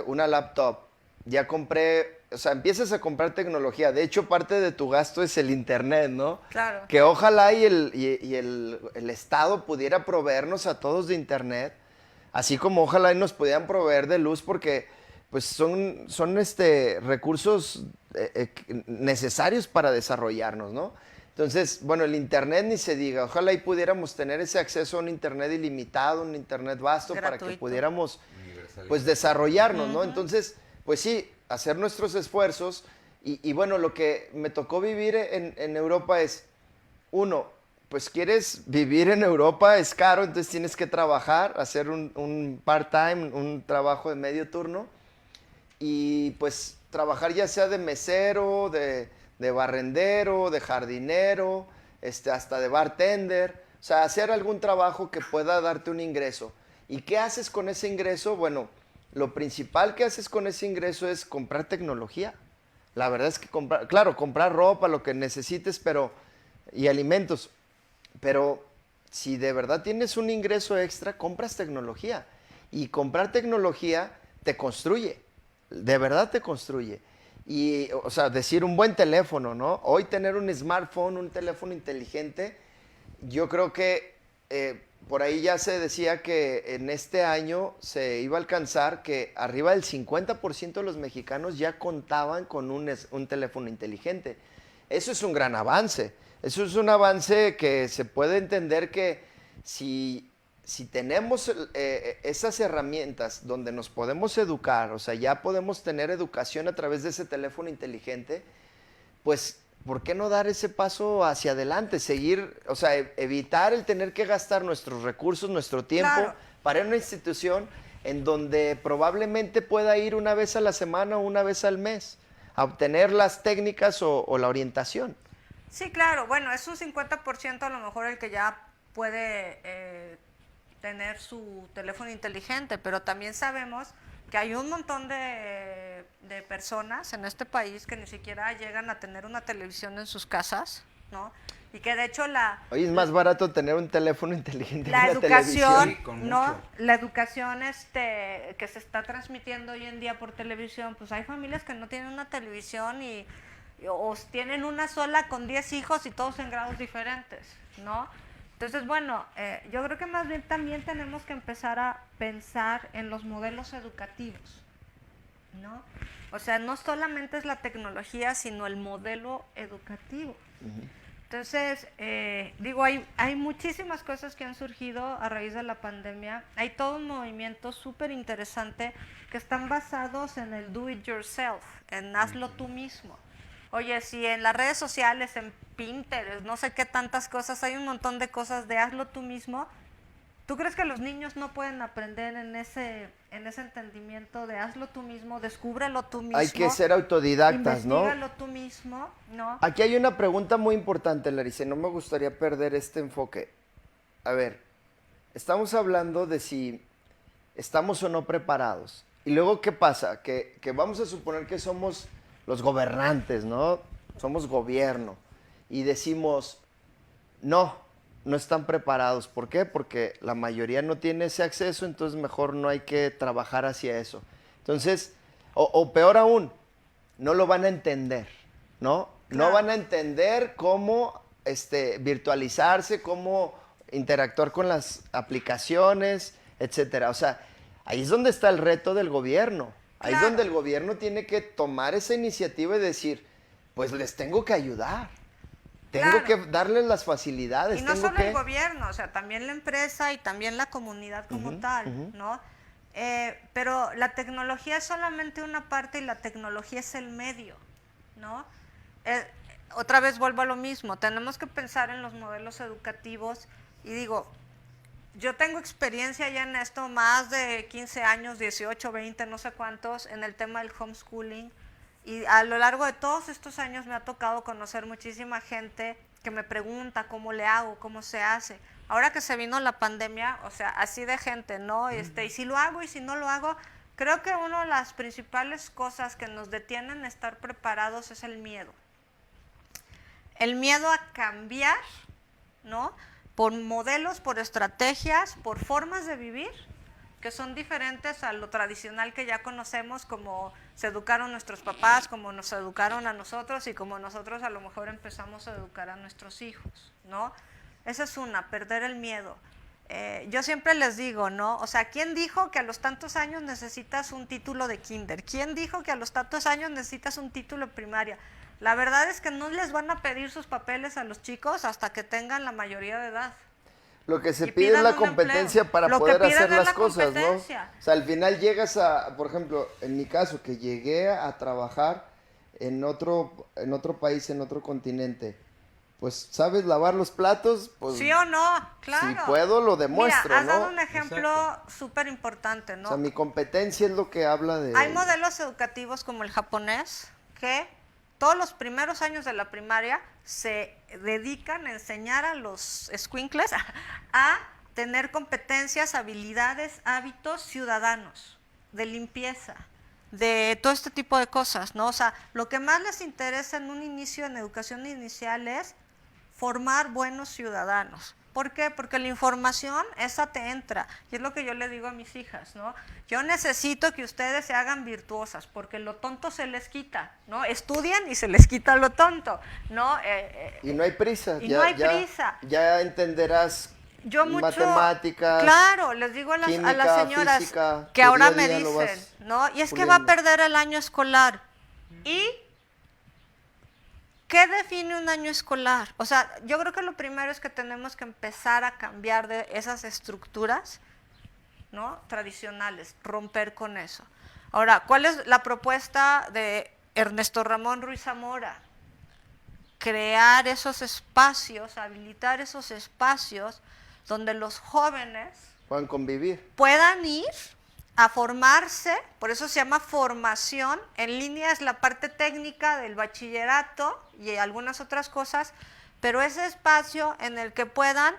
una laptop, ya compré, o sea, empiezas a comprar tecnología. De hecho, parte de tu gasto es el internet, ¿no? Claro. Que ojalá y el Estado pudiera proveernos a todos de internet, así como ojalá y nos pudieran proveer de luz, porque pues son recursos necesarios para desarrollarnos, ¿no? Entonces, bueno, el internet ni se diga, ojalá y pudiéramos tener ese acceso a un internet ilimitado, un internet vasto, para que Gratuito. pudiéramos pues desarrollarnos, ¿no? Entonces, pues sí, hacer nuestros esfuerzos y bueno, lo que me tocó vivir en Europa es, uno, pues quieres vivir en Europa, es caro, entonces tienes que trabajar, hacer un part-time, un trabajo de medio turno, y pues trabajar ya sea de mesero, de barrendero, de jardinero, hasta de bartender, o sea, hacer algún trabajo que pueda darte un ingreso. ¿Y qué haces con ese ingreso? Bueno, lo principal que haces con ese ingreso es comprar tecnología. La verdad es que comprar ropa, lo que necesites, y alimentos, pero si de verdad tienes un ingreso extra, compras tecnología. Y comprar tecnología te construye, de verdad te construye. Y, o sea, decir un buen teléfono, ¿no? Hoy tener un smartphone, un teléfono inteligente, yo creo que por ahí ya se decía que en este año se iba a alcanzar que arriba del 50% de los mexicanos ya contaban con un teléfono inteligente. Eso es un gran avance. Eso es un avance que se puede entender que si si tenemos esas herramientas donde nos podemos educar, o sea, ya podemos tener educación a través de ese teléfono inteligente, pues, ¿por qué no dar ese paso hacia adelante? Seguir, o sea, evitar el tener que gastar nuestros recursos, nuestro tiempo Claro. para una institución en donde probablemente pueda ir una vez a la semana o una vez al mes a obtener las técnicas o la orientación. Sí, claro, bueno, es un 50% a lo mejor el que ya puede tener su teléfono inteligente, pero también sabemos que hay un montón de personas en este país que ni siquiera llegan a tener una televisión en sus casas, ¿no? Y que de hecho Hoy es más barato tener un teléfono inteligente la que una televisión. educación, Sí, con ¿no? mucho. La educación que se está transmitiendo hoy en día por televisión, pues hay familias que no tienen una televisión o tienen una sola con 10 hijos y todos en grados diferentes, ¿no? Entonces, bueno, yo creo que más bien también tenemos que empezar a pensar en los modelos educativos, ¿no? O sea, no solamente es la tecnología, sino el modelo educativo. Entonces, digo, hay muchísimas cosas que han surgido a raíz de la pandemia. Hay todo un movimiento súper interesante que están basados en el do it yourself, en hazlo tú mismo. Oye, si en las redes sociales, en Pinterest, no sé qué tantas cosas, hay un montón de cosas de hazlo tú mismo, ¿tú crees que los niños no pueden aprender en ese entendimiento de hazlo tú mismo, descúbrelo tú mismo? Hay que ser autodidactas, ¿no? Investígalo tú mismo, ¿no? Aquí hay una pregunta muy importante, Larissa, y no me gustaría perder este enfoque. A ver, estamos hablando de si estamos o no preparados. Y luego, ¿qué pasa? Que vamos a suponer que somos los gobernantes, ¿no? Somos gobierno. Y decimos, no están preparados. ¿Por qué? Porque la mayoría no tiene ese acceso, entonces mejor no hay que trabajar hacia eso. Entonces, o peor aún, no lo van a entender, ¿no? Claro. No van a entender cómo virtualizarse, cómo interactuar con las aplicaciones, etcétera. O sea, ahí es donde está el reto del gobierno. Ahí es Claro. donde el gobierno tiene que tomar esa iniciativa y decir, pues les tengo que ayudar. Tengo Claro. que darles las facilidades. Y no tengo solo que... el gobierno, o sea, también la empresa y también la comunidad como tal, ¿no? Pero la tecnología es solamente una parte y la tecnología es el medio, ¿no? Otra vez vuelvo a lo mismo, tenemos que pensar en los modelos educativos y digo, yo tengo experiencia ya en esto, más de 15 años, 18, 20, no sé cuántos, en el tema del homeschooling. Y a lo largo de todos estos años me ha tocado conocer muchísima gente que me pregunta cómo le hago, cómo se hace. Ahora que se vino la pandemia, o sea, así de gente, ¿no? Y si lo hago y si no lo hago, creo que una de las principales cosas que nos detienen a estar preparados es el miedo. El miedo a cambiar, ¿no? Por modelos, por estrategias, por formas de vivir que son diferentes a lo tradicional que ya conocemos, como se educaron nuestros papás, como nos educaron a nosotros y como nosotros a lo mejor empezamos a educar a nuestros hijos, ¿no? Esa es una, perder el miedo. Yo siempre les digo, ¿no? O sea, ¿quién dijo que a los tantos años necesitas un título de kinder? ¿Quién dijo que a los tantos años necesitas un título de primaria? La verdad es que no les van a pedir sus papeles a los chicos hasta que tengan la mayoría de edad. Lo que se Y pide es pidan la un competencia empleo. para Lo que poder piden hacer es las la cosas, ¿no? competencia. O sea, al final llegas a, por ejemplo, en mi caso, que llegué a trabajar en otro país, en otro continente, pues, ¿sabes lavar los platos? Pues, ¿Sí o no? Claro. si puedo, lo demuestro, Mira, has ¿no? dado un ejemplo Exacto. súper importante, ¿no? O sea, mi competencia es lo que habla de... Hay modelos educativos como el japonés que todos los primeros años de la primaria se dedican a enseñar a los escuincles a tener competencias, habilidades, hábitos ciudadanos, de limpieza, de todo este tipo de cosas, ¿no? O sea, lo que más les interesa en un inicio, en educación inicial, es formar buenos ciudadanos. ¿Por qué? Porque la información, esa te entra. Y es lo que yo le digo a mis hijas, ¿no? Yo necesito que ustedes se hagan virtuosas, porque lo tonto se les quita, ¿no? Estudian y se les quita lo tonto, ¿no? Y no hay prisa. Y no hay prisa. Ya entenderás Yo mucho, matemáticas. Claro, les digo a las química, señoras física, que que ahora día a me día lo vas dicen, ¿no? Y es que va a puliendo. perder el año escolar. ¿Y ¿qué define un año escolar? O sea, yo creo que lo primero es que tenemos que empezar a cambiar de esas estructuras, ¿no?, tradicionales, romper con eso. Ahora, ¿cuál es la propuesta de Ernesto Ramón Ruiz Zamora? Crear esos espacios, habilitar esos espacios donde los jóvenes Puedan convivir. puedan ir a formarse, por eso se llama formación. En línea es la parte técnica del bachillerato y algunas otras cosas, pero ese espacio en el que puedan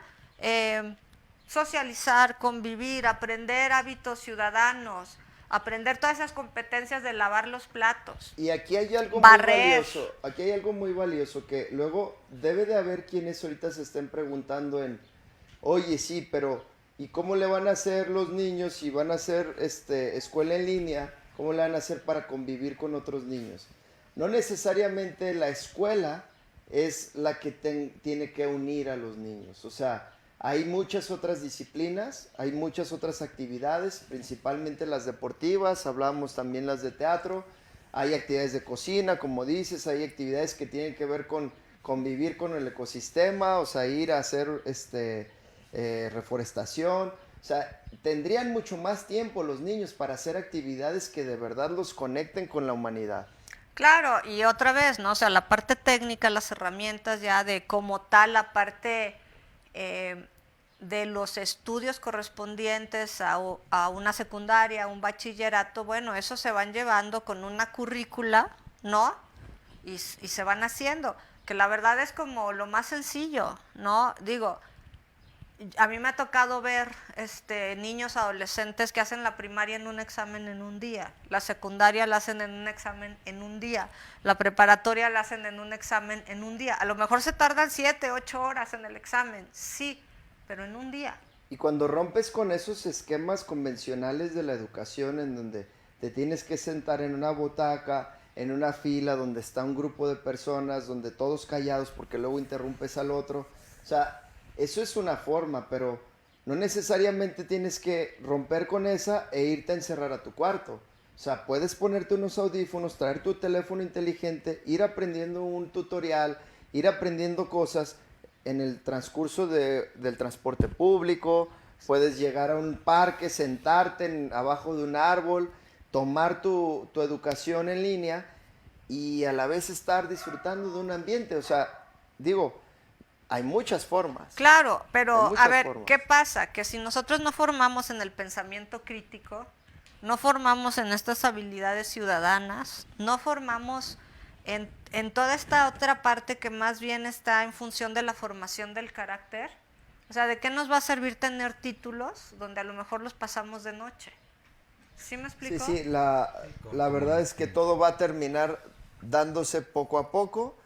socializar, convivir, aprender hábitos ciudadanos, aprender todas esas competencias de lavar los platos. Y aquí hay algo Barrer. muy valioso, que luego debe de haber quienes ahorita se estén preguntando oye, sí, pero ¿y cómo le van a hacer los niños si van a hacer escuela en línea? ¿Cómo le van a hacer para convivir con otros niños? No necesariamente la escuela es la que tiene que unir a los niños. O sea, hay muchas otras disciplinas, hay muchas otras actividades, principalmente las deportivas, hablábamos también las de teatro, hay actividades de cocina, como dices, hay actividades que tienen que ver con convivir con el ecosistema, o sea, ir a hacer reforestación. O sea, tendrían mucho más tiempo los niños para hacer actividades que de verdad los conecten con la humanidad. Claro, y otra vez, ¿no? O sea, la parte técnica, las herramientas ya de como tal, la parte de los estudios correspondientes a una secundaria, a un bachillerato, bueno, eso se van llevando con una currícula, ¿no? Y se van haciendo, que la verdad es como lo más sencillo, ¿no? Digo, a mí me ha tocado ver niños adolescentes que hacen la primaria en un examen en un día, la secundaria la hacen en un examen en un día, la preparatoria la hacen en un examen en un día. A lo mejor se tardan 7, 8 horas en el examen, sí, pero en un día. Y cuando rompes con esos esquemas convencionales de la educación en donde te tienes que sentar en una butaca, en una fila donde está un grupo de personas, donde todos callados porque luego interrumpes al otro, o sea, eso es una forma, pero no necesariamente tienes que romper con esa e irte a encerrar a tu cuarto. O sea, puedes ponerte unos audífonos, traer tu teléfono inteligente, ir aprendiendo un tutorial, ir aprendiendo cosas en el transcurso del transporte público. Puedes llegar a un parque, sentarte abajo de un árbol, tomar tu educación en línea y a la vez estar disfrutando de un ambiente. O sea, digo, hay muchas formas. Claro, pero a ver, formas. ¿qué pasa? Que si nosotros no formamos en el pensamiento crítico, no formamos en estas habilidades ciudadanas, no formamos en toda esta otra parte que más bien está en función de la formación del carácter, o sea, ¿de qué nos va a servir tener títulos donde a lo mejor los pasamos de noche? ¿Sí me explico? Sí, la verdad es que todo va a terminar dándose poco a poco.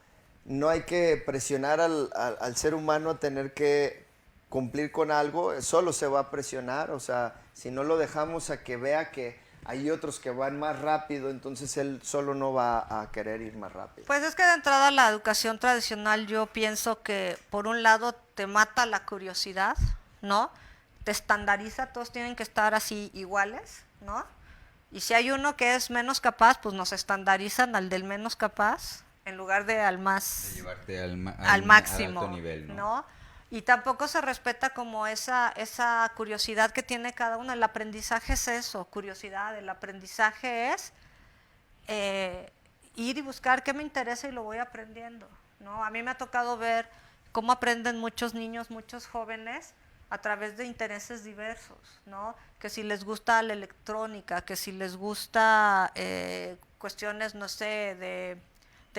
No hay que presionar al ser humano a tener que cumplir con algo, solo se va a presionar, o sea, si no lo dejamos a que vea que hay otros que van más rápido, entonces él solo no va a querer ir más rápido. Pues es que de entrada la educación tradicional yo pienso que por un lado te mata la curiosidad, ¿no? Te estandariza, todos tienen que estar así iguales, ¿no? Y si hay uno que es menos capaz, pues nos estandarizan al del menos capaz en lugar de al más, de llevarte al máximo, alto nivel, ¿no? Y tampoco se respeta como esa curiosidad que tiene cada uno. El aprendizaje es eso, curiosidad. El aprendizaje es ir y buscar qué me interesa y lo voy aprendiendo, ¿no? A mí me ha tocado ver cómo aprenden muchos niños, muchos jóvenes a través de intereses diversos, ¿no? Que si les gusta la electrónica, que si les gusta cuestiones, no sé, de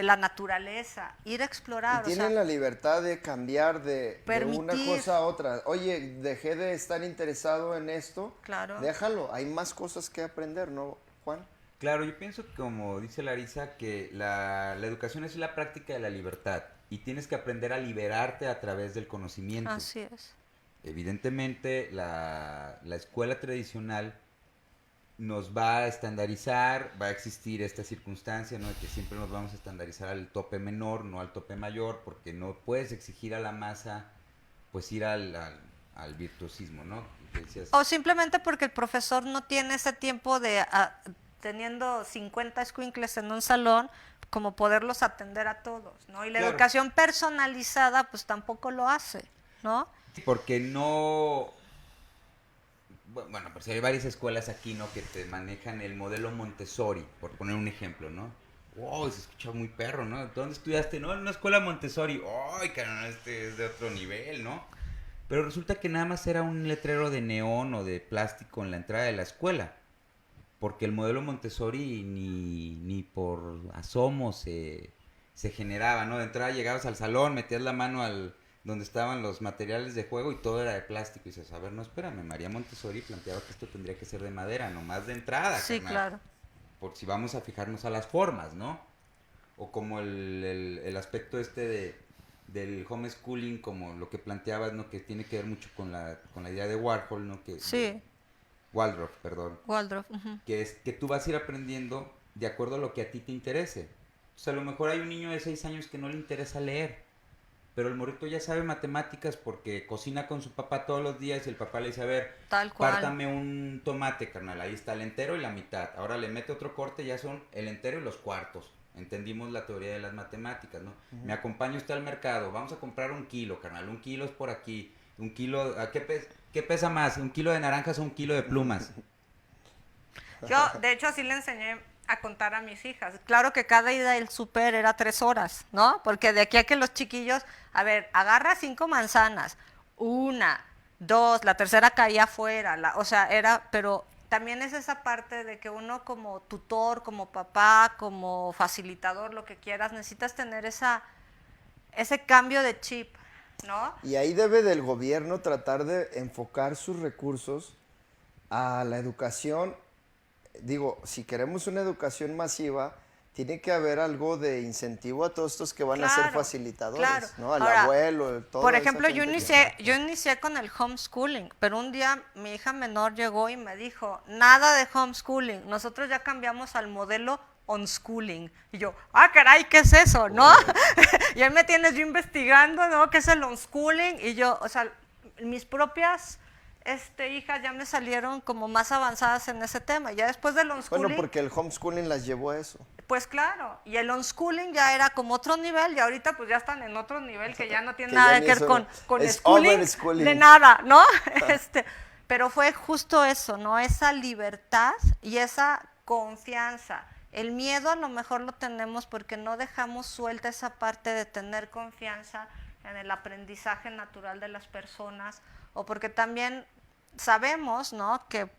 la naturaleza, ir a explorar. Y tienen la libertad de cambiar de una cosa a otra. Oye, dejé de estar interesado en esto, claro. Déjalo, hay más cosas que aprender, ¿no, Juan? Claro, yo pienso, como dice Larisa, que la educación es la práctica de la libertad y tienes que aprender a liberarte a través del conocimiento. Así es. Evidentemente, la escuela tradicional nos va a estandarizar, va a existir esta circunstancia, ¿no? De que siempre nos vamos a estandarizar al tope menor, no al tope mayor, porque no puedes exigir a la masa, pues ir al virtuosismo, ¿no? O simplemente porque el profesor no tiene ese tiempo de teniendo 50 escuincles en un salón, como poderlos atender a todos, ¿no? Y la Claro. educación personalizada, pues tampoco lo hace, ¿no? Porque no... Bueno, pues hay varias escuelas aquí, ¿no? Que te manejan el modelo Montessori, por poner un ejemplo, ¿no? Wow, se escucha muy perro, ¿no? ¿Dónde estudiaste? No, en una escuela Montessori. ¡Ay, carnal, este es de otro nivel!, ¿no? Pero resulta que nada más era un letrero de neón o de plástico en la entrada de la escuela. Porque el modelo Montessori ni por asomo se generaba, ¿no? De entrada llegabas al salón, metías la mano al donde estaban los materiales de juego y todo era de plástico. Y dices, a ver, no, espérame, María Montessori planteaba que esto tendría que ser de madera, nomás de entrada, Sí, carnal. claro. Por si vamos a fijarnos a las formas, ¿no? O como el aspecto del homeschooling, como lo que planteabas, ¿no? Que tiene que ver mucho con la idea de Warhol, ¿no? Sí, Waldorf, perdón. Waldorf. Ujú. Que es que tú vas a ir aprendiendo de acuerdo a lo que a ti te interese. O sea, a lo mejor hay un niño de 6 años que no le interesa leer, pero el morrito ya sabe matemáticas porque cocina con su papá todos los días y el papá le dice, a ver, Tal cual. pártame un tomate, carnal, ahí está el entero y la mitad. Ahora le mete otro corte, ya son el entero y los cuartos. Entendimos la teoría de las matemáticas, ¿no? Me acompaña usted al mercado, vamos a comprar 1 kilo, carnal, 1 kilo es por aquí. 1 kilo, ¿qué pesa más? ¿1 kilo de naranjas o 1 kilo de plumas? Yo, de hecho, así le enseñé a contar a mis hijas. Claro que cada ida del súper era 3 horas, ¿no? Porque de aquí a que los chiquillos, a ver, agarra 5 manzanas, 1, 2, la tercera caía afuera, o sea, pero también es esa parte de que uno como tutor, como papá, como facilitador, lo que quieras, necesitas tener ese cambio de chip, ¿no? Y ahí debe del gobierno tratar de enfocar sus recursos a la educación. Digo, si queremos una educación masiva, tiene que haber algo de incentivo a todos estos que van a ser Claro, facilitadores, claro. ¿no? Al Ahora, abuelo, todo. por ejemplo, yo inicié con el homeschooling, pero un día mi hija menor llegó y me dijo, nada de homeschooling, nosotros ya cambiamos al modelo unschooling. Y yo, caray, ¿qué es eso, no? Y ahí me tienes yo investigando, ¿no? ¿Qué es el unschooling? Y yo, o sea, mis propias hijas ya me salieron como más avanzadas en ese tema. Ya después del unschooling... Bueno, porque el homeschooling las llevó a eso. Pues claro, y el unschooling ya era como otro nivel y ahorita pues ya están en otro nivel que ya no tiene Que nada ya que ni ver eso, con es schooling, overschooling. de nada, ¿no? Pero fue justo eso, ¿no? Esa libertad y esa confianza. El miedo a lo mejor lo tenemos porque no dejamos suelta esa parte de tener confianza en el aprendizaje natural de las personas o porque también sabemos, ¿no? Que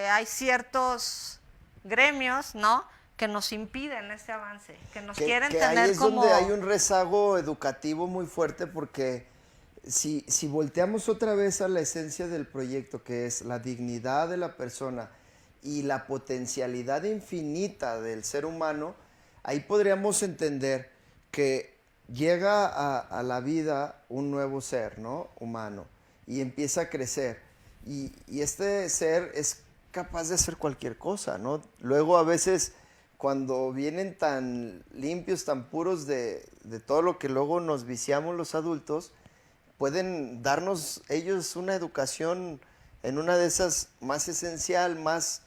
hay ciertos gremios, ¿no? Que nos impiden ese avance, que nos quieren que tener ahí es como... donde hay un rezago educativo muy fuerte porque si volteamos otra vez a la esencia del proyecto, que es la dignidad de la persona y la potencialidad infinita del ser humano, ahí podríamos entender que llega a la vida un nuevo ser, ¿no? Humano, y empieza a crecer. Y este ser es capaz de hacer cualquier cosa, ¿no? Luego a veces cuando vienen tan limpios, tan puros de todo lo que luego nos viciamos los adultos, pueden darnos ellos una educación en una de esas más esencial, más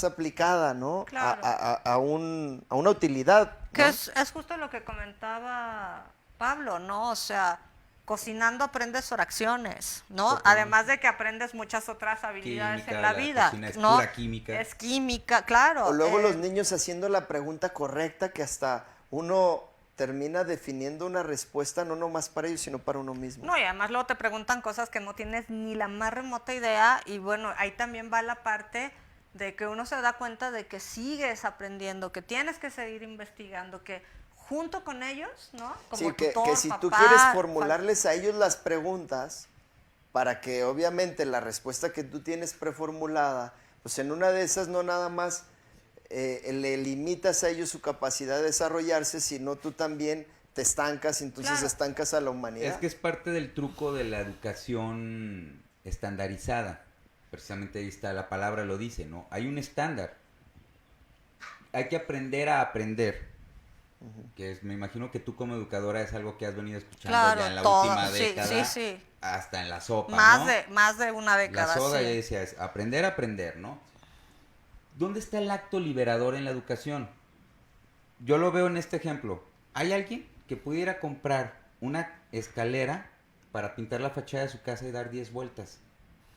aplicada, ¿no? Claro. A una utilidad, ¿no? Que es justo lo que comentaba Pablo, ¿no? O sea, cocinando aprendes fracciones, ¿no? Totalmente. Además de que aprendes muchas otras habilidades Química, en la la vida, cocina es ¿no? pura química. Es química, claro. O luego los niños haciendo la pregunta correcta que hasta uno termina definiendo una respuesta no nomás para ellos, sino para uno mismo. No, y además luego te preguntan cosas que no tienes ni la más remota idea y bueno, ahí también va la parte de que uno se da cuenta de que sigues aprendiendo, que tienes que seguir investigando, que junto con ellos, ¿no? Como Sí, que tutor, si tú papá, quieres formularles a ellos las preguntas, para que obviamente la respuesta que tú tienes preformulada, pues en una de esas no nada más le limitas a ellos su capacidad de desarrollarse, sino tú también te estancas, entonces Claro. estancas a la humanidad. Es que es parte del truco de la educación estandarizada. Precisamente ahí está, la palabra lo dice, ¿no? Hay un estándar. Hay que aprender a aprender. Que es, me imagino que tú como educadora es algo que has venido escuchando Claro, ya en la todo, última sí, década. sí. Hasta en la sopa, Más ¿no? de una década. La soda sí. ya decía, es aprender a aprender, ¿no? ¿Dónde está el acto liberador en la educación? Yo lo veo en este ejemplo. ¿Hay alguien que pudiera comprar una escalera para pintar la fachada de su casa y dar 10 vueltas?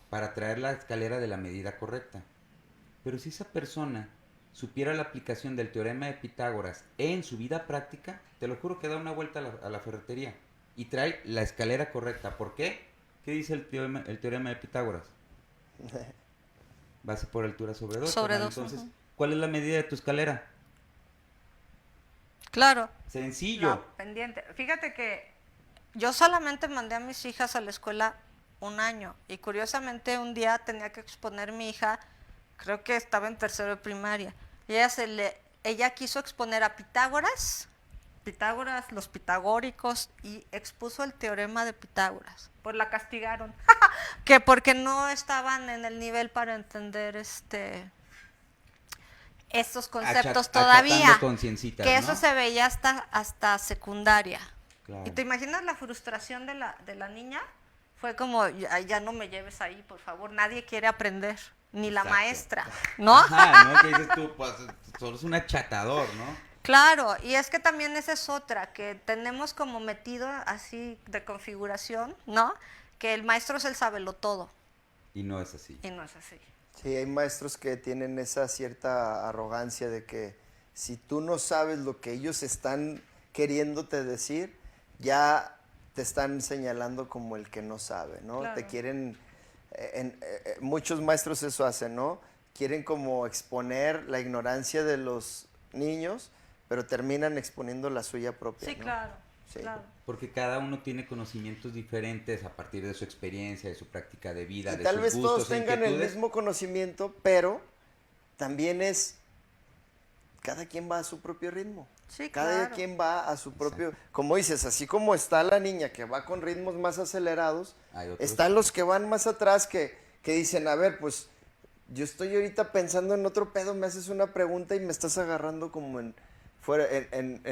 Para traer la escalera de la medida correcta. Pero si esa persona supiera la aplicación del teorema de Pitágoras en su vida práctica, te lo juro que da una vuelta a la ferretería y trae la escalera correcta. ¿Por qué? ¿Qué dice el teorema de Pitágoras? Base por altura sobre 2. Sobre 2. Entonces, ¿cuál es la medida de tu escalera? Claro. Sencillo. No, pendiente. Fíjate que yo solamente mandé a mis hijas a la escuela un año y curiosamente un día tenía que exponer mi hija, creo que estaba en tercero de primaria, y ella quiso exponer a Pitágoras, los pitagóricos, y expuso el teorema de Pitágoras. Pues la castigaron, que porque no estaban en el nivel para entender estos conceptos todavía, que eso, ¿no?, se veía hasta secundaria. Claro. ¿Y te imaginas la frustración de la niña? Fue como, ya no me lleves ahí, por favor, nadie quiere aprender, ni la maestra, ¿no? Ajá, ¿no? Que dices tú, pues, solo es un achatador, ¿no? Claro, y es que también esa es otra, que tenemos como metido así de configuración, ¿no? Que el maestro es el sabelotodo. Y no es así. Y no es así. Sí, hay maestros que tienen esa cierta arrogancia de que si tú no sabes lo que ellos están queriéndote decir, ya te están señalando como el que no sabe, ¿no? Claro. Te quieren, muchos maestros eso hacen, ¿no? Quieren como exponer la ignorancia de los niños, pero terminan exponiendo la suya propia, sí, ¿no? Claro, sí, claro. Porque cada uno tiene conocimientos diferentes a partir de su experiencia, de su práctica de vida, y de tal sus vez gustos, todos tengan el mismo conocimiento, pero también es, cada quien va a su propio ritmo. Sí, cada claro. quien va a su propio, como dices, así como está la niña que va con ritmos más acelerados, están los que van más atrás que dicen, a ver, pues yo estoy ahorita pensando en otro pedo, me haces una pregunta y me estás agarrando como en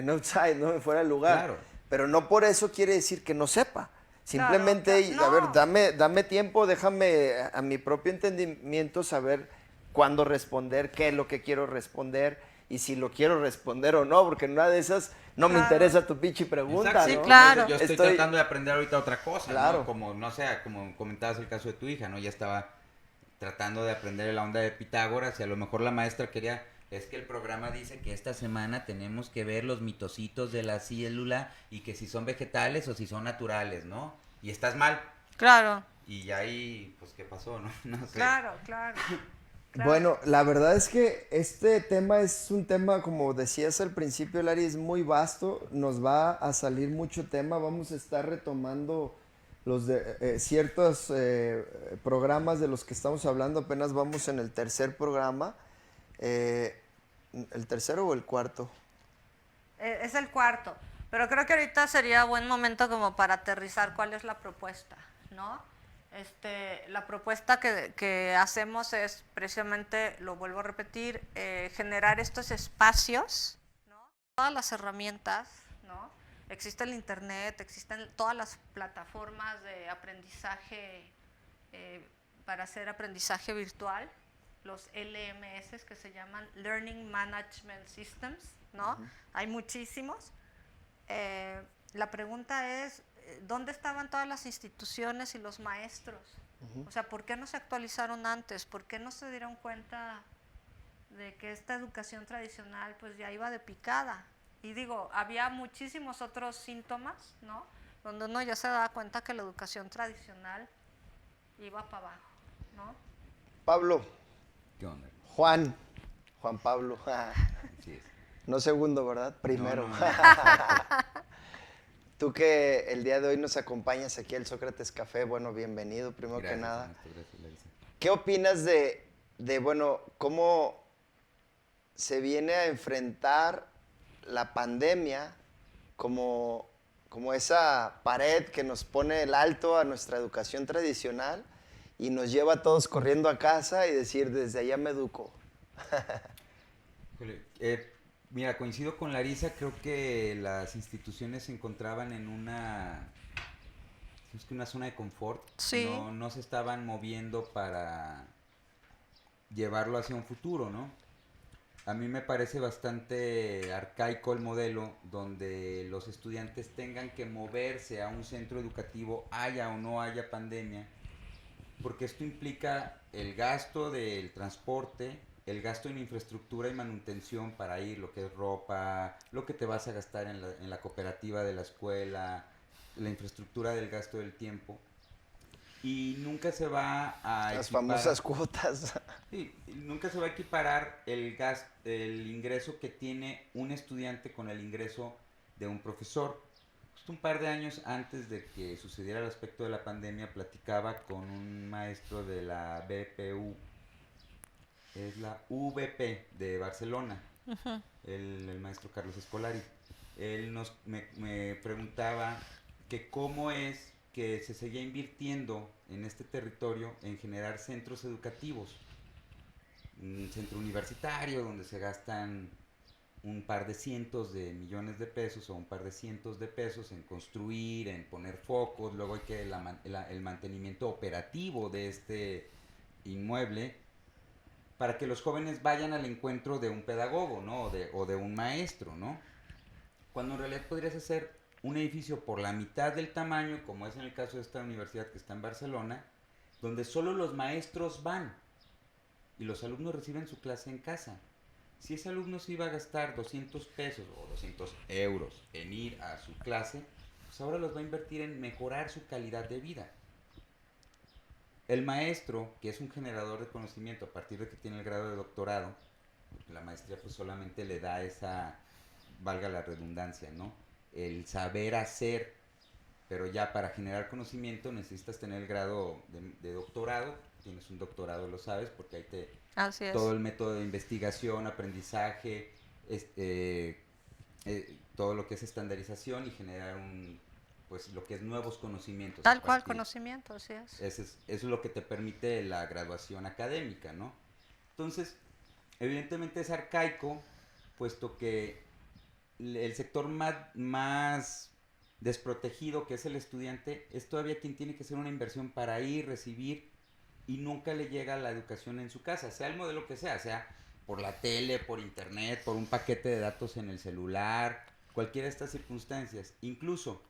outside, ¿no? Fuera de lugar. Claro. Pero no por eso quiere decir que no sepa. Simplemente, claro, no. A ver, dame tiempo, déjame a mi propio entendimiento saber cuándo responder, qué es lo que quiero responder y si lo quiero responder o no, porque en una de esas no me interesa tu pinche pregunta, exacto, ¿no? Sí, claro. Yo estoy tratando de aprender ahorita otra cosa, claro, ¿no? Como, no sé, como comentabas el caso de tu hija, ¿no? Ya estaba tratando de aprender la onda de Pitágoras y a lo mejor la maestra quería, es que el programa dice que esta semana tenemos que ver los mitocitos de la célula y que si son vegetales o si son naturales, ¿no? Y estás mal. Claro. Y ahí, pues, ¿qué pasó, no? No sé. Claro. Claro. Bueno, la verdad es que este tema es un tema, como decías al principio, Lari, es muy vasto, nos va a salir mucho tema, vamos a estar retomando los de ciertos programas de los que estamos hablando, apenas vamos en el tercer programa, ¿el tercero o el cuarto? Es el cuarto, pero creo que ahorita sería buen momento como para aterrizar cuál es la propuesta, ¿no? La propuesta que hacemos es precisamente, lo vuelvo a repetir, generar estos espacios, ¿no? Todas las herramientas, ¿no? Existe el internet, existen todas las plataformas de aprendizaje para hacer aprendizaje virtual, los LMS que se llaman Learning Management Systems, ¿no? Uh-huh. Hay muchísimos. La pregunta es, ¿dónde estaban todas las instituciones y los maestros? Uh-huh. O sea, ¿por qué no se actualizaron antes? ¿Por qué no se dieron cuenta de que esta educación tradicional pues ya iba de picada? Y digo, había muchísimos otros síntomas, ¿no? Donde uno ya se daba cuenta que la educación tradicional iba para abajo, ¿no? Pablo. ¿Qué onda? Juan Pablo. Sí es. No segundo, ¿verdad? Primero. No. Tú que el día de hoy nos acompañas aquí al Sócrates Café, bueno, bienvenido, primero Gracias, que nada. Gracias, Larisa. ¿Qué opinas de, bueno, cómo se viene a enfrentar la pandemia como esa pared que nos pone el alto a nuestra educación tradicional y nos lleva a todos corriendo a casa y decir, desde allá me educo? Mira, coincido con Larisa, creo que las instituciones se encontraban en una zona de confort, sí. no se estaban moviendo para llevarlo hacia un futuro, ¿no? A mí me parece bastante arcaico el modelo donde los estudiantes tengan que moverse a un centro educativo, haya o no haya pandemia, porque esto implica el gasto del transporte, el gasto en infraestructura y manutención para ir, lo que es ropa, lo que te vas a gastar en la cooperativa de la escuela, la infraestructura del gasto del tiempo. Y nunca se va a Las equiparar, famosas cuotas. sí, nunca se va a equiparar el ingreso que tiene un estudiante con el ingreso de un profesor. Justo un par de años antes de que sucediera el aspecto de la pandemia, platicaba con un maestro de la BPU, es la VP de Barcelona, el maestro Carlos Escolari. Me preguntaba que cómo es que se seguía invirtiendo en este territorio en generar centros educativos, un centro universitario donde se gastan un par de cientos de millones de pesos o un par de cientos de pesos en construir, en poner focos, luego hay que el mantenimiento operativo de este inmueble para que los jóvenes vayan al encuentro de un pedagogo, ¿no? O de un maestro, ¿no? Cuando en realidad podrías hacer un edificio por la mitad del tamaño, como es en el caso de esta universidad que está en Barcelona, donde solo los maestros van y los alumnos reciben su clase en casa. Si ese alumno se iba a gastar 200 pesos o 200 euros en ir a su clase, pues ahora los va a invertir en mejorar su calidad de vida. El maestro, que es un generador de conocimiento a partir de que tiene el grado de doctorado, porque la maestría pues solamente le da esa, valga la redundancia, ¿no? El saber hacer, pero ya para generar conocimiento necesitas tener el grado de doctorado. Tienes un doctorado, lo sabes, porque ahí te... Así es. Todo el método de investigación, aprendizaje, todo lo que es estandarización y generar pues lo que es nuevos conocimientos. Tal cual, conocimiento, así es. Eso es lo que te permite la graduación académica, ¿no? Entonces, evidentemente es arcaico, puesto que el sector más desprotegido, que es el estudiante, es todavía quien tiene que hacer una inversión para ir, recibir, y nunca le llega la educación en su casa, sea el modelo que sea por la tele, por internet, por un paquete de datos en el celular, cualquiera de estas circunstancias. Incluso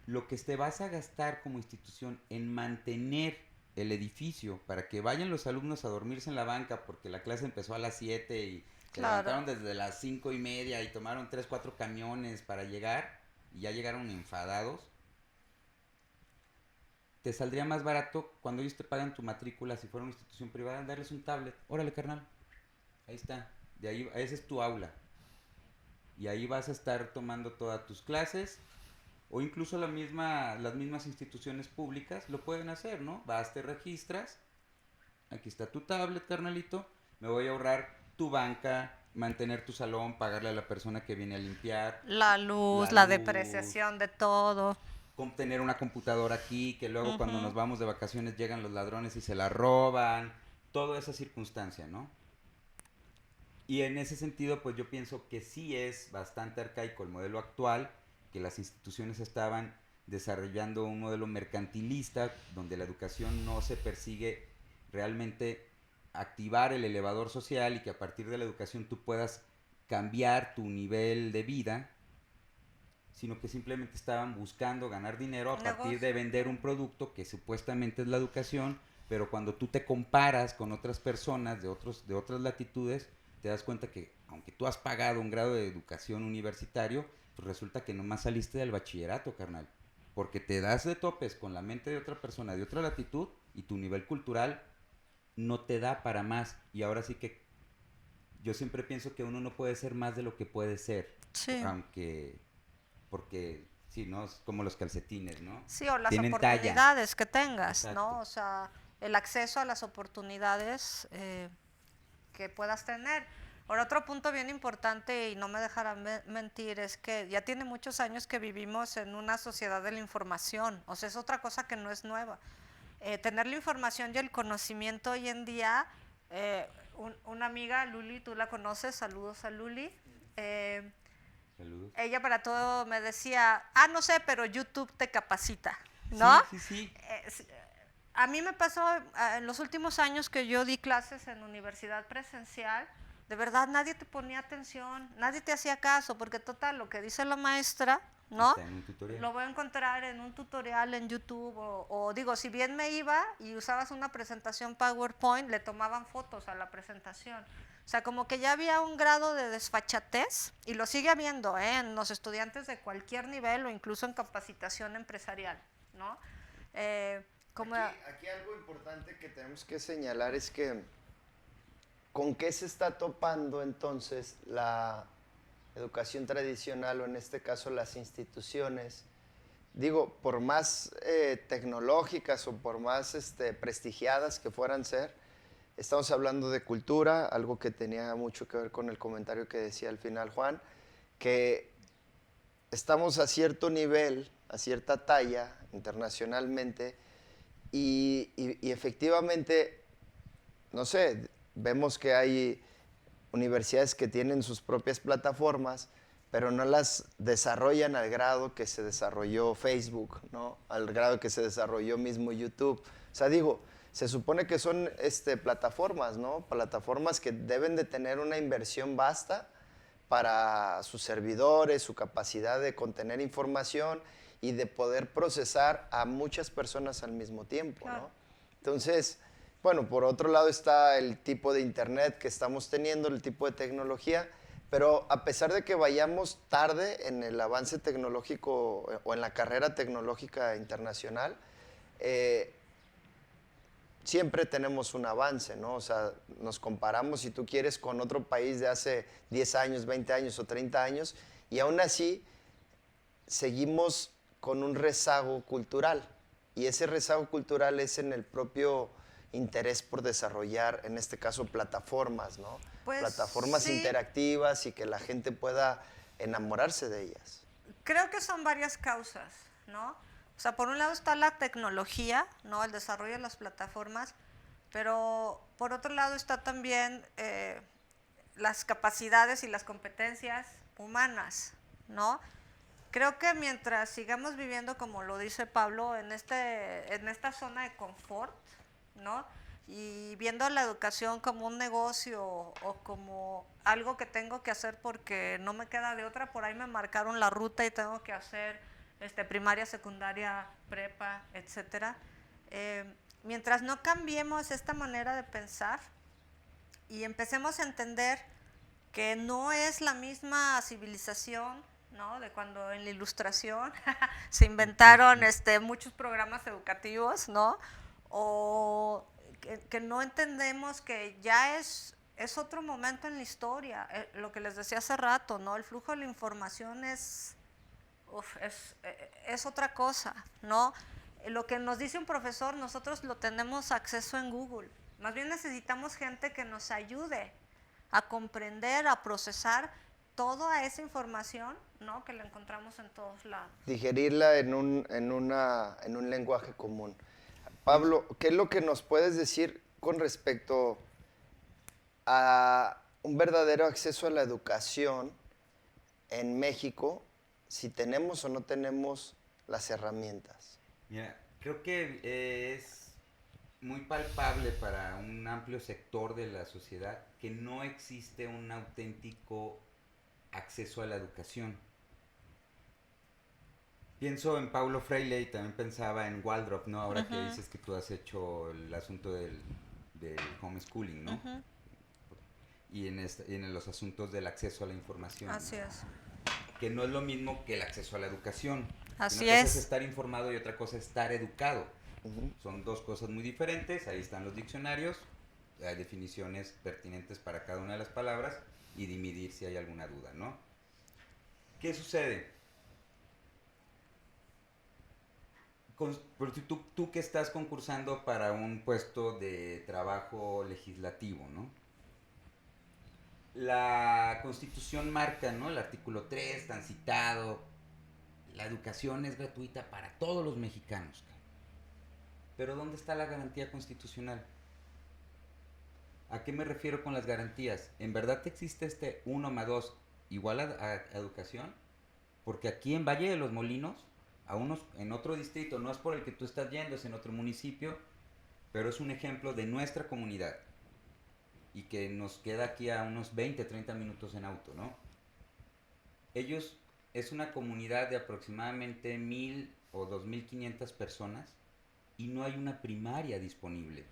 lo que te vas a gastar como institución en mantener el edificio para que vayan los alumnos a dormirse en la banca porque la clase empezó a las 7 y se levantaron desde las 5:30 y tomaron 3, 4 camiones para llegar y ya llegaron enfadados. Te saldría más barato cuando ellos te pagan tu matrícula, si fuera una institución privada, darles un tablet. Órale, carnal, ahí está, de ahí, ese es tu aula. Y ahí vas a estar tomando todas tus clases, o incluso las mismas instituciones públicas lo pueden hacer, ¿no? Vas, te registras, aquí está tu tablet, carnalito, me voy a ahorrar tu banca, mantener tu salón, pagarle a la persona que viene a limpiar. La luz, la depreciación de todo. Tener una computadora aquí, que luego cuando nos vamos de vacaciones llegan los ladrones y se la roban, toda esa circunstancia, ¿no? Y en ese sentido, pues yo pienso que sí es bastante arcaico el modelo actual, que las instituciones estaban desarrollando un modelo mercantilista, donde la educación no se persigue realmente activar el elevador social y que a partir de la educación tú puedas cambiar tu nivel de vida, sino que simplemente estaban buscando ganar dinero a partir de vender un producto que supuestamente es la educación, pero cuando tú te comparas con otras personas de otras latitudes, te das cuenta que aunque tú has pagado un grado de educación universitario, pues resulta que nomás saliste del bachillerato, carnal, porque te das de topes con la mente de otra persona de otra latitud y tu nivel cultural no te da para más. Y ahora sí que yo siempre pienso que uno no puede ser más de lo que puede ser, sí. Porque sí, ¿no? Es como los calcetines, ¿no? Sí, o las tienen oportunidades talla. que tengas, Exacto. ¿no? O sea, el acceso a las oportunidades que puedas tener. Ahora, otro punto bien importante, y no me dejarán mentir, es que ya tiene muchos años que vivimos en una sociedad de la información. O sea, es otra cosa que no es nueva. Tener la información y el conocimiento hoy en día, una amiga, Luli, tú la conoces, saludos a Luli. Saludos. Ella para todo me decía, no sé, pero YouTube te capacita, ¿no? Sí. a mí me pasó en los últimos años que yo di clases en universidad presencial, de verdad nadie te ponía atención, nadie te hacía caso, porque total, lo que dice la maestra, ¿no? Está en un tutorial. Lo voy a encontrar en un tutorial en YouTube o digo, si bien me iba y usabas una presentación PowerPoint, le tomaban fotos a la presentación. O sea, como que ya había un grado de desfachatez y lo sigue habiendo en los estudiantes de cualquier nivel o incluso en capacitación empresarial, ¿no? Aquí algo importante que tenemos que señalar es que ¿con qué se está topando entonces la educación tradicional o en este caso las instituciones? Digo, por más tecnológicas o por más prestigiadas que fueran ser, estamos hablando de cultura, algo que tenía mucho que ver con el comentario que decía al final Juan, que estamos a cierto nivel, a cierta talla internacionalmente y efectivamente, no sé, vemos que hay universidades que tienen sus propias plataformas, pero no las desarrollan al grado que se desarrolló Facebook, ¿no? Al grado que se desarrolló mismo YouTube. O sea, digo, se supone que son plataformas, ¿no? Plataformas que deben de tener una inversión vasta para sus servidores, su capacidad de contener información y de poder procesar a muchas personas al mismo tiempo, ¿no? Claro. Entonces, bueno, por otro lado está el tipo de internet que estamos teniendo, el tipo de tecnología, pero a pesar de que vayamos tarde en el avance tecnológico o en la carrera tecnológica internacional, siempre tenemos un avance, ¿no? O sea, nos comparamos, si tú quieres, con otro país de hace 10 años, 20 años o 30 años, y aún así seguimos con un rezago cultural. Y ese rezago cultural es en el propio interés por desarrollar, en este caso, plataformas, ¿no? Pues, plataformas sí. interactivas y que la gente pueda enamorarse de ellas. Creo que son varias causas, ¿no? O sea, por un lado está la tecnología, ¿no? El desarrollo de las plataformas, pero por otro lado está también las capacidades y las competencias humanas, ¿no? Creo que mientras sigamos viviendo, como lo dice Pablo, en esta zona de confort, ¿no? Y viendo la educación como un negocio o como algo que tengo que hacer porque no me queda de otra, por ahí me marcaron la ruta y tengo que hacer primaria, secundaria, prepa, etcétera. Mientras no cambiemos esta manera de pensar y empecemos a entender que no es la misma civilización, ¿no? De cuando en la Ilustración se inventaron muchos programas educativos, ¿no? O que no entendemos que ya es otro momento en la historia. Lo que les decía hace rato, ¿no? El flujo de la información es otra cosa, ¿no? Lo que nos dice un profesor, nosotros lo tenemos acceso en Google. Más bien necesitamos gente que nos ayude a comprender, a procesar toda esa información, ¿no? Que la encontramos en todos lados. Digerirla en un lenguaje común. Pablo, ¿qué es lo que nos puedes decir con respecto a un verdadero acceso a la educación en México, si tenemos o no tenemos las herramientas? Mira, creo que es muy palpable para un amplio sector de la sociedad que no existe un auténtico acceso a la educación. Pienso en Paulo Freire y también pensaba en Waldorf, ¿no? Ahora que dices que tú has hecho el asunto del homeschooling, ¿no? Y en los asuntos del acceso a la información. Así es. Que no es lo mismo que el acceso a la educación. Así Una cosa es. es estar informado y otra cosa es estar educado. Son dos cosas muy diferentes, ahí están los diccionarios, hay definiciones pertinentes para cada una de las palabras y dividir si hay alguna duda, ¿no? ¿Qué sucede? Tú que estás concursando para un puesto de trabajo legislativo, ¿no? La Constitución marca, ¿no? El artículo 3, tan citado, la educación es gratuita para todos los mexicanos. Pero ¿dónde está la garantía constitucional? ¿A qué me refiero con las garantías? ¿En verdad existe 1 más 2 igual a educación? Porque aquí en Valle de los Molinos, en otro distrito, no es por el que tú estás yendo, es en otro municipio, pero es un ejemplo de nuestra comunidad y que nos queda aquí a unos 20, 30 minutos en auto, ¿no? Ellos es una comunidad de aproximadamente 1,000 o 2,500 personas y no hay una primaria disponible.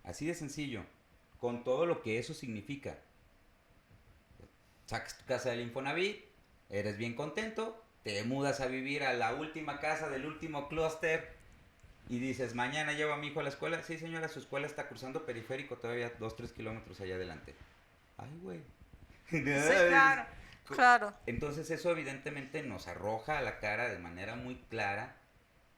Así de sencillo, con todo lo que eso significa. Sacas tu casa del Infonavit, eres bien contento, te mudas a vivir a la última casa del último clúster y dices, mañana llevo a mi hijo a la escuela. Sí, señora, su escuela está cruzando periférico todavía 2-3 kilómetros allá adelante. Ay, güey. Sí, claro, claro. Entonces eso evidentemente nos arroja a la cara de manera muy clara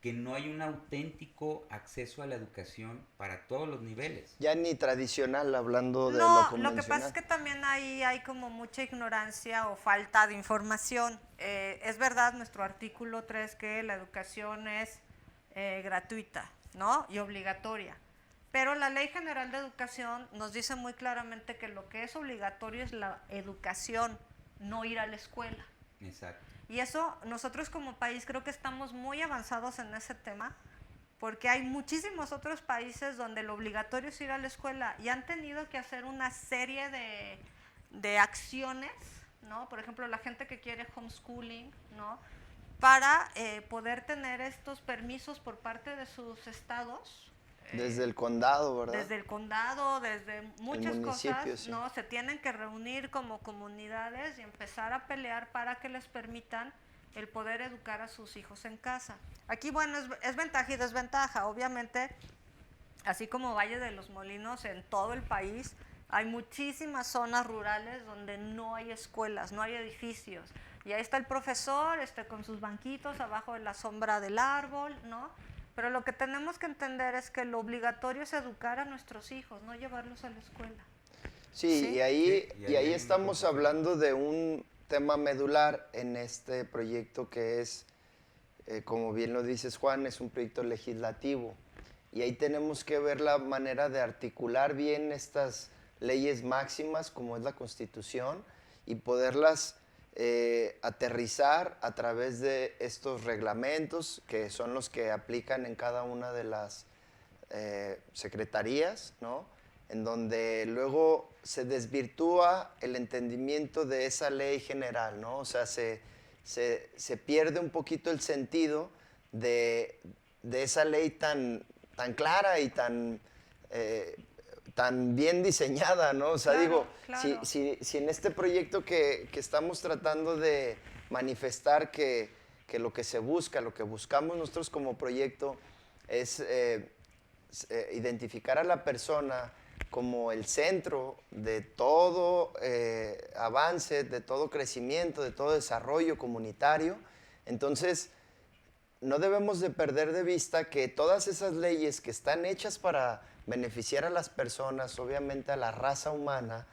que no hay un auténtico acceso a la educación para todos los niveles. Ya ni tradicional, hablando de lo No, convencional. lo que pasa es que también ahí hay como mucha ignorancia o falta de información. Es verdad nuestro artículo 3 que la educación es gratuita, ¿no? Y obligatoria. Pero la Ley General de Educación nos dice muy claramente que lo que es obligatorio es la educación, no ir a la escuela. Exacto. Y eso, nosotros como país creo que estamos muy avanzados en ese tema, porque hay muchísimos otros países donde lo obligatorio es ir a la escuela y han tenido que hacer una serie de acciones, ¿no? Por ejemplo, la gente que quiere homeschooling, ¿no? Para poder tener estos permisos por parte de sus estados. Desde el condado, ¿verdad? Desde el condado, desde muchas cosas, sí. ¿no? Se tienen que reunir como comunidades y empezar a pelear para que les permitan el poder educar a sus hijos en casa. Aquí, bueno, es ventaja y desventaja. Obviamente, así como Valle de los Molinos, en todo el país hay muchísimas zonas rurales donde no hay escuelas, no hay edificios. Y ahí está el profesor con sus banquitos abajo de la sombra del árbol, ¿no? Pero lo que tenemos que entender es que lo obligatorio es educar a nuestros hijos, no llevarlos a la escuela. Sí, ¿Sí? y ahí, Sí, y ahí estamos hablando de un tema medular en este proyecto que es, como bien lo dices Juan, es un proyecto legislativo. Y ahí tenemos que ver la manera de articular bien estas leyes máximas, como es la Constitución, y poderlas aterrizar a través de estos reglamentos, que son los que aplican en cada una de las secretarías, ¿no? En donde luego se desvirtúa el entendimiento de esa ley general, ¿no? O sea, se pierde un poquito el sentido de esa ley tan clara y tan bien diseñada, ¿no? O sea, Claro, digo, claro. si en este proyecto que estamos tratando de manifestar que lo que se busca, lo que buscamos nosotros como proyecto es identificar a la persona como el centro de todo avance, de todo crecimiento, de todo desarrollo comunitario, entonces no debemos de perder de vista que todas esas leyes que están hechas para beneficiar a las personas, obviamente a la raza humana,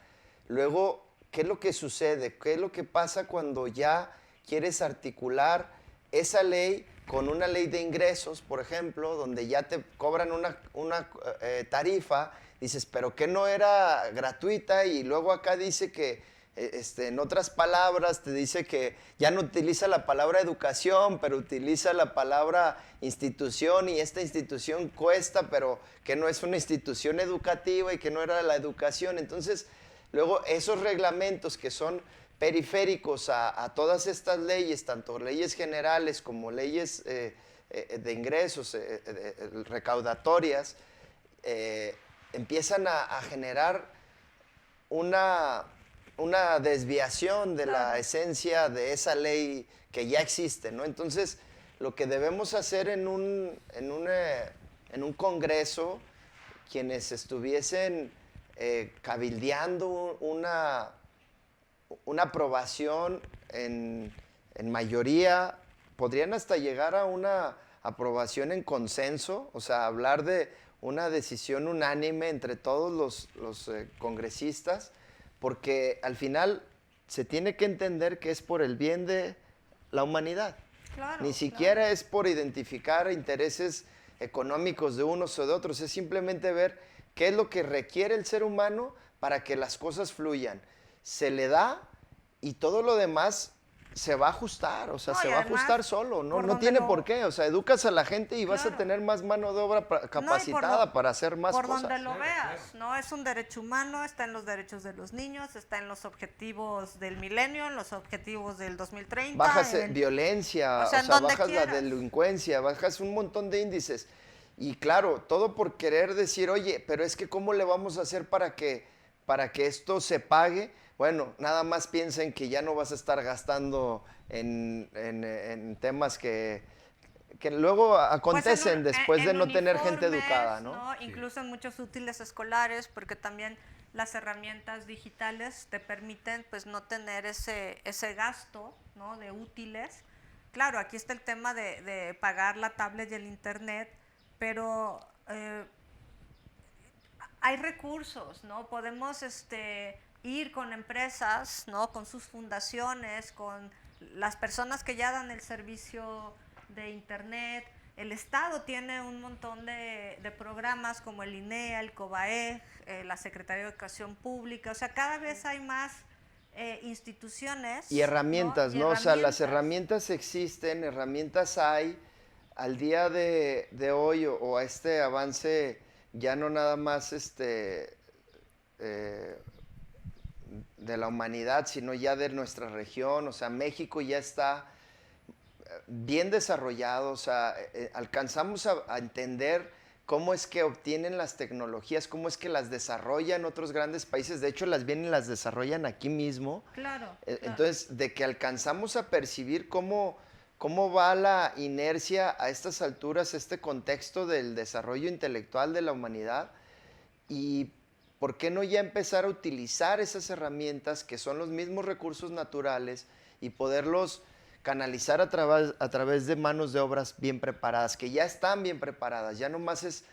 luego, ¿qué es lo que sucede? ¿Qué es lo que pasa cuando ya quieres articular esa ley con una ley de ingresos, por ejemplo, donde ya te cobran una tarifa, dices, pero que no era gratuita, y luego acá dice que, en otras palabras, te dice que ya no utiliza la palabra educación, pero utiliza la palabra institución, y esta institución cuesta, pero que no es una institución educativa y que no era la educación. Entonces, luego esos reglamentos que son periféricos a todas estas leyes, tanto leyes generales como leyes de ingresos, recaudatorias, empiezan a generar una desviación de la esencia de esa ley que ya existe, ¿no? Entonces, lo que debemos hacer en un congreso, quienes estuviesen cabildeando una aprobación en mayoría, podrían hasta llegar a una aprobación en consenso, o sea, hablar de una decisión unánime entre todos los congresistas, porque al final se tiene que entender que es por el bien de la humanidad. Claro, Ni siquiera claro. es por identificar intereses económicos de unos o de otros, es simplemente ver qué es lo que requiere el ser humano para que las cosas fluyan. Se le da y todo lo demás se va a ajustar, o sea, No, se y va a además, ajustar solo, por no donde tiene lo- por qué, o sea, educas a la gente y vas a Claro. tener más mano de obra No, y capacitada para hacer más por cosas. donde lo Claro, veas, claro. ¿no? Es un derecho humano, está en los derechos de los niños, está en los objetivos del milenio, en los objetivos del 2030. Bajas violencia, o sea, en bajas donde la quieras. delincuencia, bajas un montón de índices. Y claro, todo por querer decir, oye, pero es que ¿cómo le vamos a hacer para que esto se pague? Bueno, nada más piensen que ya no vas a estar gastando en temas que luego Pues acontecen después de en no tener gente uniformes, educada, ¿no? Sí. Incluso en muchos útiles escolares, porque también las herramientas digitales te permiten pues no tener ese gasto, ¿no? De útiles. Claro, aquí está el tema de pagar la tablet y el internet, pero hay recursos, ¿no? Podemos ir con empresas, ¿no? Con sus fundaciones, con las personas que ya dan el servicio de internet. El Estado tiene un montón de programas como el INEA, el COBAEG, la Secretaría de Educación Pública. O sea, cada vez hay más instituciones. Y herramientas, Y ¿no? O sea, las herramientas existen, herramientas hay. Al día de hoy o a este avance, ya no nada más de la humanidad, sino ya de nuestra región. O sea, México ya está bien desarrollado, o sea, alcanzamos a entender cómo es que obtienen las tecnologías, cómo es que las desarrollan otros grandes países, de hecho las vienen y las desarrollan aquí mismo. Claro. Entonces, de que alcanzamos a percibir cómo va la inercia a estas alturas, este contexto del desarrollo intelectual de la humanidad, y por qué no ya empezar a utilizar esas herramientas que son los mismos recursos naturales y poderlos canalizar a través de manos de obras bien preparadas, que ya están bien preparadas, ya nomás es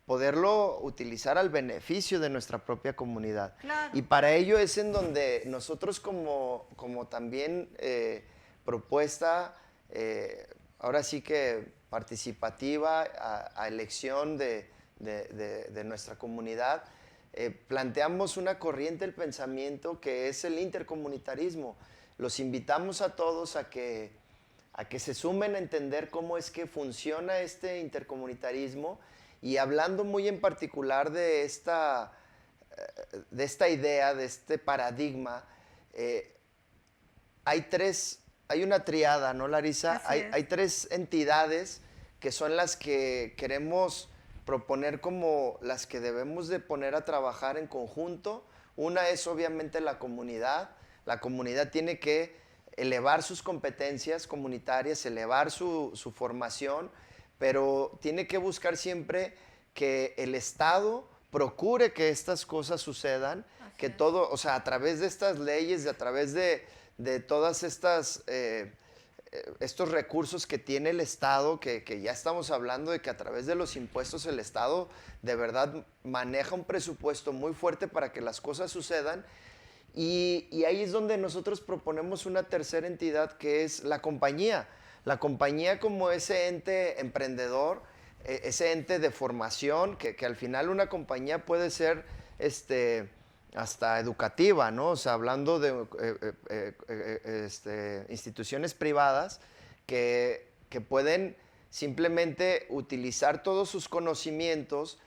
poderlo utilizar al beneficio de nuestra propia comunidad. Claro. Y para ello es en donde nosotros como también propuesta, ahora sí que participativa, a elección de nuestra comunidad, planteamos una corriente del pensamiento que es el intercomunitarismo. Los invitamos a todos a que se sumen a entender cómo es que funciona este intercomunitarismo, y hablando muy en particular de esta idea, de este paradigma, hay una triada, ¿no, Larisa? Hay tres entidades que son las que queremos proponer como las que debemos de poner a trabajar en conjunto. Una es obviamente la comunidad. La comunidad tiene que elevar sus competencias comunitarias, elevar su formación, pero tiene que buscar siempre que el Estado procure que estas cosas sucedan, que todo, o sea, a través de estas leyes, a través de todas estos recursos que tiene el Estado, que ya estamos hablando de que a través de los impuestos el Estado de verdad maneja un presupuesto muy fuerte para que las cosas sucedan. Y ahí es donde nosotros proponemos una tercera entidad, que es la compañía. La compañía como ese ente emprendedor, ese ente de formación, que al final una compañía puede ser hasta educativa, ¿no? O sea, hablando de instituciones privadas que pueden simplemente utilizar todos sus conocimientos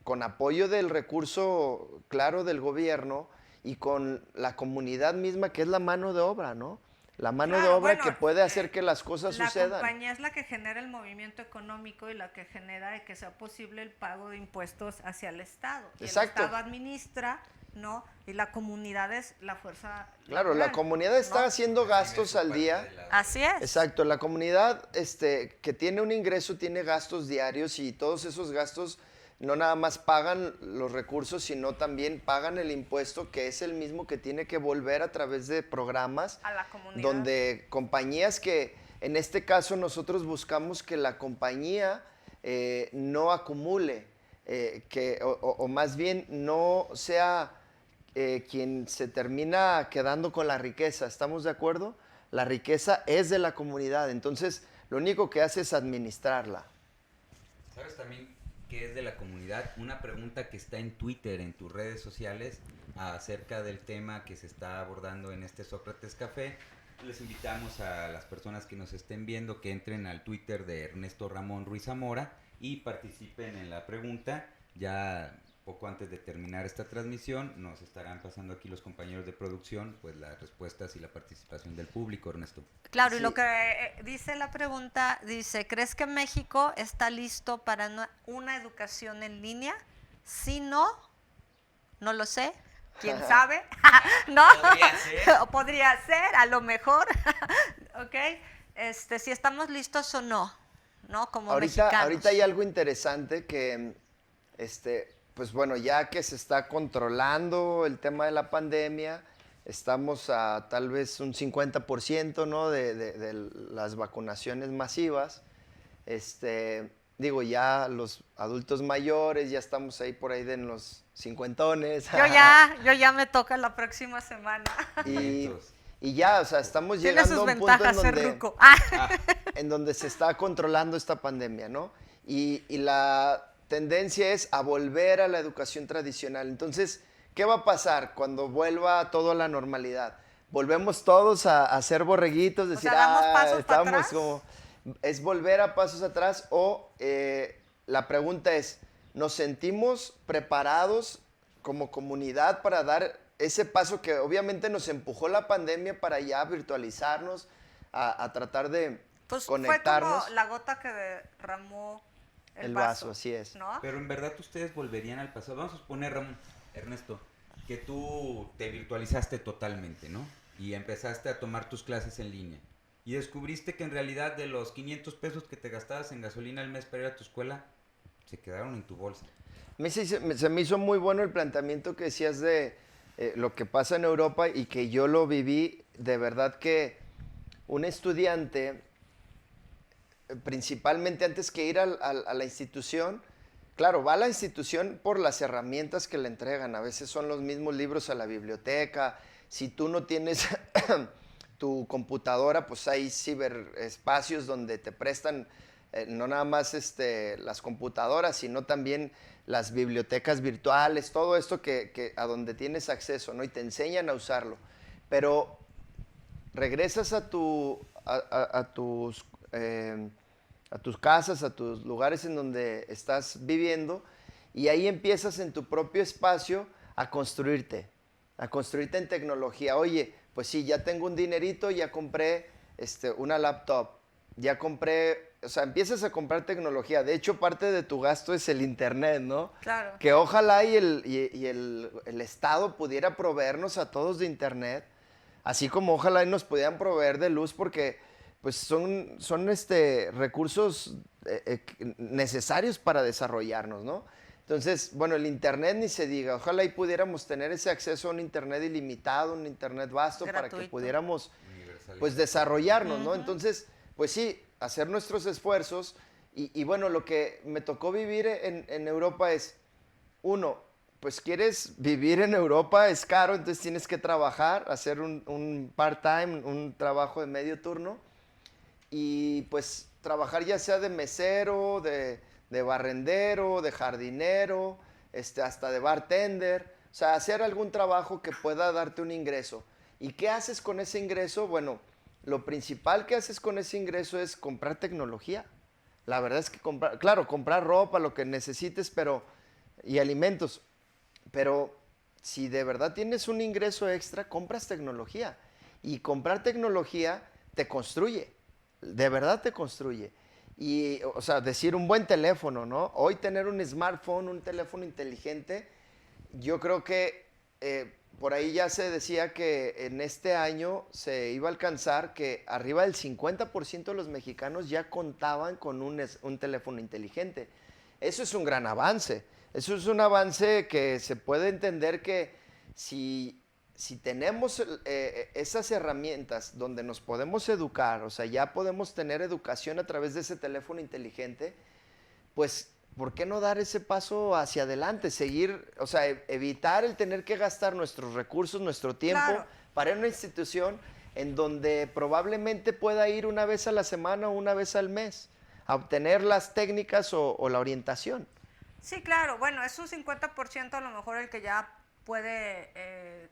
con apoyo del recurso, claro, del gobierno, y con la comunidad misma, que es la mano de obra, ¿no? La mano de obra que puede hacer que las cosas sucedan. La compañía es la que genera el movimiento económico y la que genera que sea posible el pago de impuestos hacia el Estado. Y Exacto. el Estado administra, ¿no? Y la comunidad es la fuerza. Claro, laboral, la comunidad está ¿no? haciendo gastos al día. Así es. Exacto, la comunidad que tiene un ingreso tiene gastos diarios, y todos esos gastos no nada más pagan los recursos, sino también pagan el impuesto, que es el mismo que tiene que volver a través de programas A la comunidad. donde compañías que, en este caso nosotros buscamos que la compañía no acumule, o más bien no sea quien se termina quedando con la riqueza. ¿Estamos de acuerdo? La riqueza es de la comunidad, entonces lo único que hace es administrarla. ¿Sabes también qué es de la comunidad? Una pregunta que está en Twitter, en tus redes sociales, acerca del tema que se está abordando en este Sócrates Café, les invitamos a las personas que nos estén viendo que entren al Twitter de Ernesto Ramón Ruiz Zamora y participen en la pregunta. Ya poco antes de terminar esta transmisión nos estarán pasando aquí los compañeros de producción pues las respuestas y la participación del público, Ernesto. Claro, y Sí. lo que dice la pregunta, dice, ¿crees que México está listo para una educación en línea? Si no, no lo sé, quién sabe, ¿no? Podría ser. O podría ser, a lo mejor, ¿ok? Si estamos listos o no, ¿no? Como mexicanos. Ahorita hay algo interesante que, pues bueno, ya que se está controlando el tema de la pandemia, estamos a tal vez un 50%, ¿no? de las vacunaciones masivas. Digo, ya los adultos mayores, ya estamos ahí por ahí de los cincuentones. Yo ya me toca la próxima semana. Y ya, o sea, estamos Tiene llegando sus a un punto ventajas ser en ruco. donde se está controlando esta pandemia, ¿no? Y la tendencia es a volver a la educación tradicional. Entonces, ¿qué va a pasar cuando vuelva todo a la normalidad? Volvemos todos a ser borreguitos, decir, ¿damos pasos para estamos atrás? como... Es volver a pasos atrás o la pregunta es, ¿nos sentimos preparados como comunidad para dar ese paso que obviamente nos empujó la pandemia para ya virtualizarnos, a tratar de Pues conectarnos? fue como la gota que derramó El vaso, así es. ¿no? Pero en verdad ustedes volverían al pasado. Vamos a suponer, Ramón, Ernesto, que tú te virtualizaste totalmente, ¿no? Y empezaste a tomar tus clases en línea. Y descubriste que en realidad de los 500 pesos que te gastabas en gasolina al mes para ir a tu escuela, se quedaron en tu bolsa. Se me hizo muy bueno el planteamiento que decías de lo que pasa en Europa y que yo lo viví. De verdad que un estudiante, principalmente antes que ir a la institución, claro, va a la institución por las herramientas que le entregan. A veces son los mismos libros a la biblioteca. Si tú no tienes tu computadora, pues hay ciberespacios donde te prestan no nada más las computadoras, sino también las bibliotecas virtuales, todo esto que a donde tienes acceso, ¿no? Y te enseñan a usarlo. Pero regresas a tus casas, a tus lugares en donde estás viviendo, y ahí empiezas en tu propio espacio a construirte en tecnología. Oye, pues sí, ya tengo un dinerito, ya compré una laptop, ya compré, o sea, empiezas a comprar tecnología. De hecho, parte de tu gasto es el internet, ¿no? Claro. Que ojalá el Estado pudiera proveernos a todos de internet, así como ojalá nos pudieran proveer de luz, porque pues son recursos necesarios para desarrollarnos, ¿no? Entonces, bueno, el internet ni se diga, ojalá y pudiéramos tener ese acceso a un internet ilimitado, un internet vasto, para que Gratuito. pudiéramos pues desarrollarnos, ¿no? Entonces, pues sí, hacer nuestros esfuerzos y bueno, lo que me tocó vivir en Europa es, uno, pues quieres vivir en Europa, es caro, entonces tienes que trabajar, hacer un part-time, un trabajo de medio turno y pues trabajar ya sea de mesero, de barrendero, de jardinero, hasta de bartender, o sea, hacer algún trabajo que pueda darte un ingreso. ¿Y qué haces con ese ingreso? Bueno, lo principal que haces con ese ingreso es comprar tecnología. La verdad es que comprar ropa, lo que necesites, y alimentos, pero si de verdad tienes un ingreso extra, compras tecnología. Y comprar tecnología te construye, de verdad te construye. Y, o sea, decir un buen teléfono, ¿no? Hoy tener un smartphone, un teléfono inteligente, yo creo que por ahí ya se decía que en este año se iba a alcanzar que arriba del 50% de los mexicanos ya contaban con un teléfono inteligente. Eso es un gran avance. Eso es un avance que se puede entender que si tenemos esas herramientas donde nos podemos educar, o sea, ya podemos tener educación a través de ese teléfono inteligente, pues, ¿por qué no dar ese paso hacia adelante? Seguir, o sea, evitar el tener que gastar nuestros recursos, nuestro tiempo, Claro, para una institución en donde probablemente pueda ir una vez a la semana o una vez al mes a obtener las técnicas o la orientación. Sí, claro. Bueno, es un 50% a lo mejor el que ya puede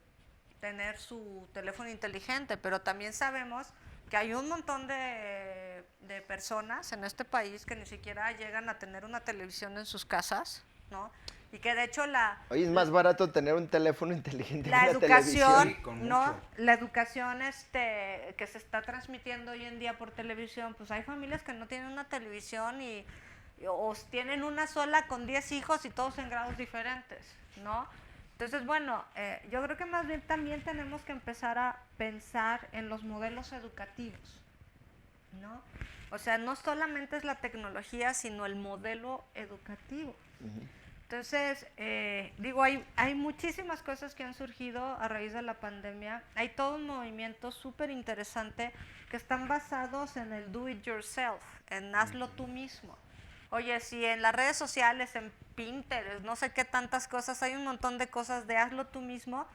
tener su teléfono inteligente, pero también sabemos que hay un montón de personas en este país que ni siquiera llegan a tener una televisión en sus casas, ¿no? Y que de hecho Oye, es más barato tener un teléfono inteligente la que una televisión. educación, Sí, con ¿no? mucho. La educación que se está transmitiendo hoy en día por televisión, pues hay familias que no tienen una televisión o tienen una sola con 10 hijos y todos en grados diferentes, ¿no? Entonces, bueno, yo creo que más bien también tenemos que empezar a pensar en los modelos educativos, ¿no? O sea, no solamente es la tecnología, sino el modelo educativo. Entonces, digo, hay muchísimas cosas que han surgido a raíz de la pandemia. Hay todo un movimiento súper interesante que están basados en el do it yourself, en hazlo tú mismo. Oye, si en las redes sociales, en Pinterest, no sé qué tantas cosas, hay un montón de cosas de hazlo tú mismo,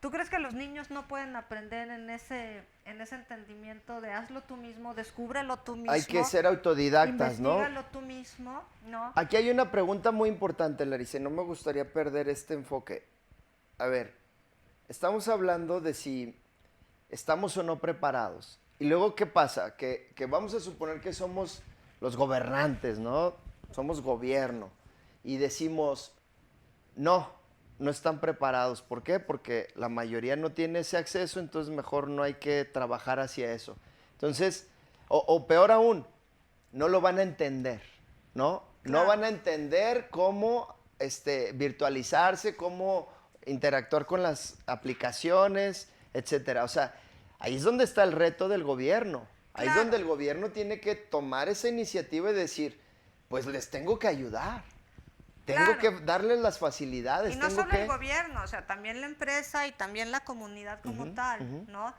¿tú crees que los niños no pueden aprender en ese entendimiento de hazlo tú mismo, descúbrelo tú mismo? Hay que ser autodidactas, ¿no? Investígalo tú mismo, ¿no? Aquí hay una pregunta muy importante, Larissa, y no me gustaría perder este enfoque. A ver, estamos hablando de si estamos o no preparados. Y luego, ¿qué pasa? Que vamos a suponer que somos los gobernantes, ¿no? Somos gobierno. Y decimos, no están preparados. ¿Por qué? Porque la mayoría no tiene ese acceso, entonces mejor no hay que trabajar hacia eso. Entonces, o peor aún, no lo van a entender, ¿no? Claro. No van a entender cómo virtualizarse, cómo interactuar con las aplicaciones, etcétera. O sea, ahí es donde está el reto del gobierno. Ahí es Claro. donde el gobierno tiene que tomar esa iniciativa y decir, pues les tengo que ayudar. Tengo Claro. que darles las facilidades. Y no tengo solo que... el gobierno, o sea, también la empresa y también la comunidad como tal, ¿no?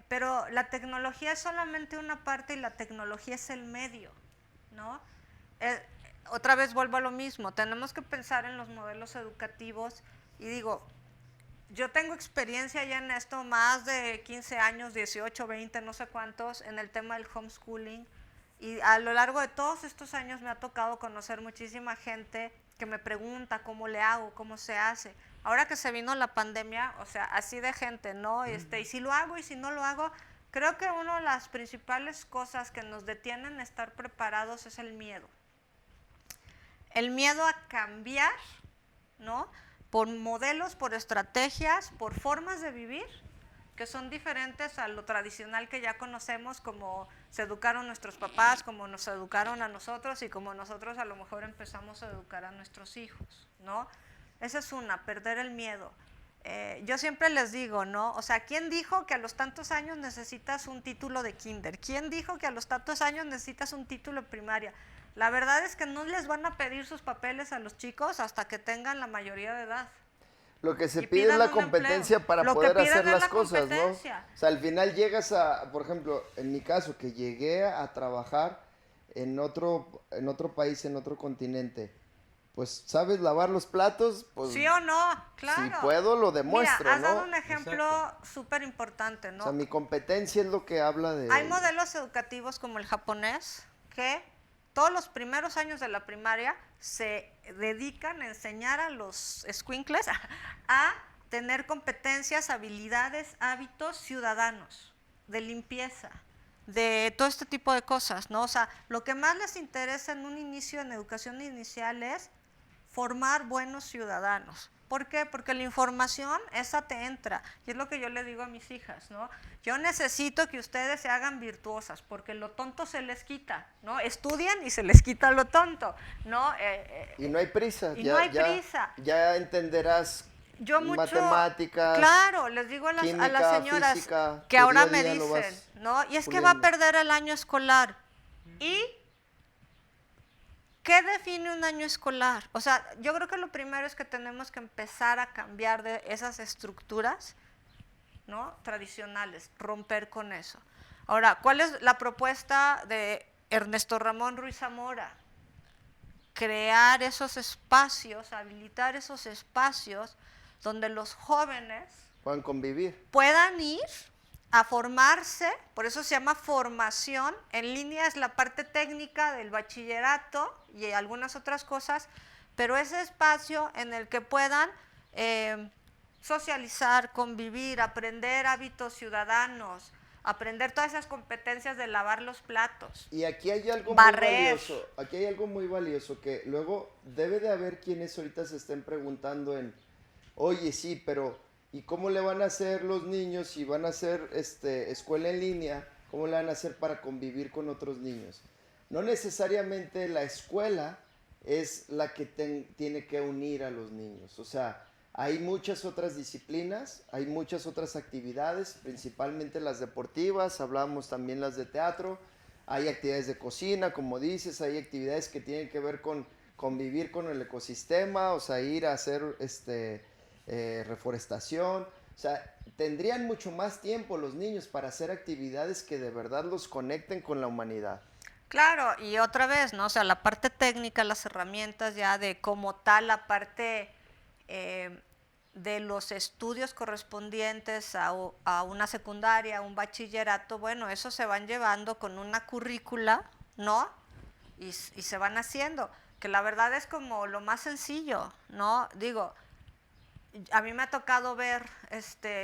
Pero la tecnología es solamente una parte y la tecnología es el medio, ¿no? Otra vez vuelvo a lo mismo, tenemos que pensar en los modelos educativos y digo, yo tengo experiencia ya en esto, más de 15 años, 18, 20, no sé cuántos, en el tema del homeschooling. Y a lo largo de todos estos años me ha tocado conocer muchísima gente que me pregunta cómo le hago, cómo se hace. Ahora que se vino la pandemia, o sea, así de gente, ¿no? Y si lo hago y si no lo hago, creo que una de las principales cosas que nos detienen a estar preparados es el miedo. El miedo a cambiar, ¿no? Por modelos, por estrategias, por formas de vivir que son diferentes a lo tradicional que ya conocemos, como se educaron nuestros papás, como nos educaron a nosotros y como nosotros a lo mejor empezamos a educar a nuestros hijos, ¿no? Esa es una, perder el miedo. Yo siempre les digo, ¿no? O sea, ¿quién dijo que a los tantos años necesitas un título de kinder? ¿Quién dijo que a los tantos años necesitas un título de primaria? La verdad es que no les van a pedir sus papeles a los chicos hasta que tengan la mayoría de edad. Lo que se Y pide es la pidan un competencia empleo. para Lo que poder piden hacer es las la cosas, ¿no? competencia. O sea, al final llegas a, por ejemplo, en mi caso, que llegué a trabajar en otro país, en otro continente, pues, ¿sabes lavar los platos? Pues, ¿Sí o no? Claro. si puedo, lo demuestro, Mira, has ¿no? dado un ejemplo súper importante, ¿no? O sea, mi competencia es lo que habla de... Hay modelos educativos como el japonés que todos los primeros años de la primaria se dedican a enseñar a los escuincles a tener competencias, habilidades, hábitos ciudadanos, de limpieza, de todo este tipo de cosas, ¿no? O sea, lo que más les interesa en un inicio, en educación inicial, es formar buenos ciudadanos. ¿Por qué? Porque la información, esa te entra. Y es lo que yo le digo a mis hijas, ¿no? Yo necesito que ustedes se hagan virtuosas, porque lo tonto se les quita, ¿no? Estudian y se les quita lo tonto, ¿no? Y no hay prisa. Y no hay prisa. Ya entenderás Yo mucho, matemáticas, claro, les digo a las química, señoras física, que tu ahora día a me día lo vas dicen, ¿no? Y es que va a puliendo. perder el año escolar. ¿Y qué define un año escolar? O sea, yo creo que lo primero es que tenemos que empezar a cambiar de esas estructuras, ¿no? Tradicionales, romper con eso. Ahora, ¿cuál es la propuesta de Ernesto Ramón Ruiz Zamora? Crear esos espacios, habilitar esos espacios donde los jóvenes puedan convivir. puedan ir a formarse, por eso se llama formación. En línea es la parte técnica del bachillerato y algunas otras cosas, pero ese espacio en el que puedan socializar, convivir, aprender hábitos ciudadanos, aprender todas esas competencias de lavar los platos, Y aquí hay algo muy barrer. valioso, aquí hay algo muy valioso que luego debe de haber quienes ahorita se estén preguntando oye, sí, pero ¿y cómo le van a hacer los niños si van a hacer escuela en línea? ¿Cómo le van a hacer para convivir con otros niños? No necesariamente la escuela es la que tiene que unir a los niños. O sea, hay muchas otras disciplinas, hay muchas otras actividades, principalmente las deportivas, hablamos también las de teatro, hay actividades de cocina, como dices, hay actividades que tienen que ver con convivir con el ecosistema, o sea, ir a hacer reforestación. O sea, tendrían mucho más tiempo los niños para hacer actividades que de verdad los conecten con la humanidad. Claro, y otra vez, ¿no? O sea, la parte técnica, las herramientas ya de como tal, la parte de los estudios correspondientes a una secundaria, a un bachillerato, bueno, eso se van llevando con una currícula, ¿no? Y se van haciendo, que la verdad es como lo más sencillo, ¿no? Digo, a mí me ha tocado ver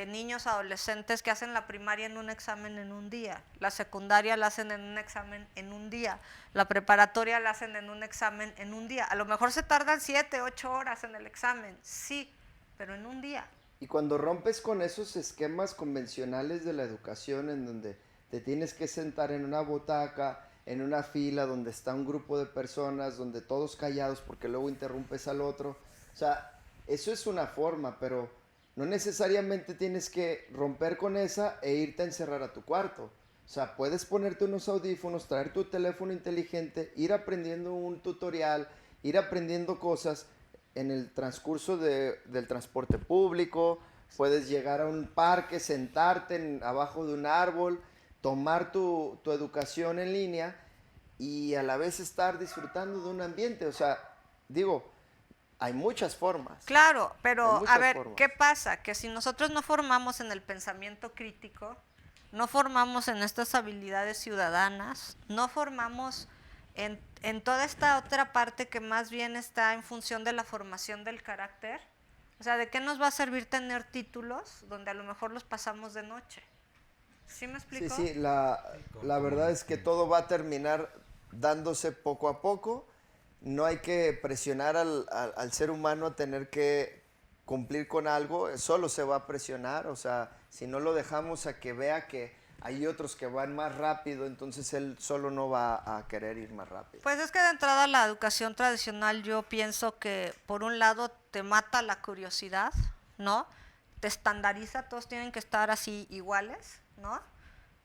niños adolescentes que hacen la primaria en un examen en un día, la secundaria la hacen en un examen en un día, la preparatoria la hacen en un examen en un día. A lo mejor se tardan 7, 8 horas en el examen, sí, pero en un día. Y cuando rompes con esos esquemas convencionales de la educación en donde te tienes que sentar en una butaca, en una fila donde está un grupo de personas, donde todos callados porque luego interrumpes al otro, o sea, eso es una forma, pero no necesariamente tienes que romper con esa e irte a encerrar a tu cuarto. O sea, puedes ponerte unos audífonos, traer tu teléfono inteligente, ir aprendiendo un tutorial, ir aprendiendo cosas en el transcurso del transporte público, puedes llegar a un parque, sentarte abajo de un árbol, tomar tu educación en línea y a la vez estar disfrutando de un ambiente. O sea, digo, hay muchas formas. Claro, Hay pero a muchas ver, formas. ¿qué pasa? Que si nosotros no formamos en el pensamiento crítico, no formamos en estas habilidades ciudadanas, no formamos en toda esta otra parte que más bien está en función de la formación del carácter, o sea, ¿de qué nos va a servir tener títulos donde a lo mejor los pasamos de noche? ¿Sí me Sí, explico? sí, la verdad es que todo va a terminar dándose poco a poco. No hay que presionar al ser humano a tener que cumplir con algo, solo se va a presionar, o sea, si no lo dejamos a que vea que hay otros que van más rápido, entonces él solo no va a querer ir más rápido. Pues es que de entrada la educación tradicional yo pienso que por un lado te mata la curiosidad, ¿no? Te estandariza, todos tienen que estar así iguales, ¿no?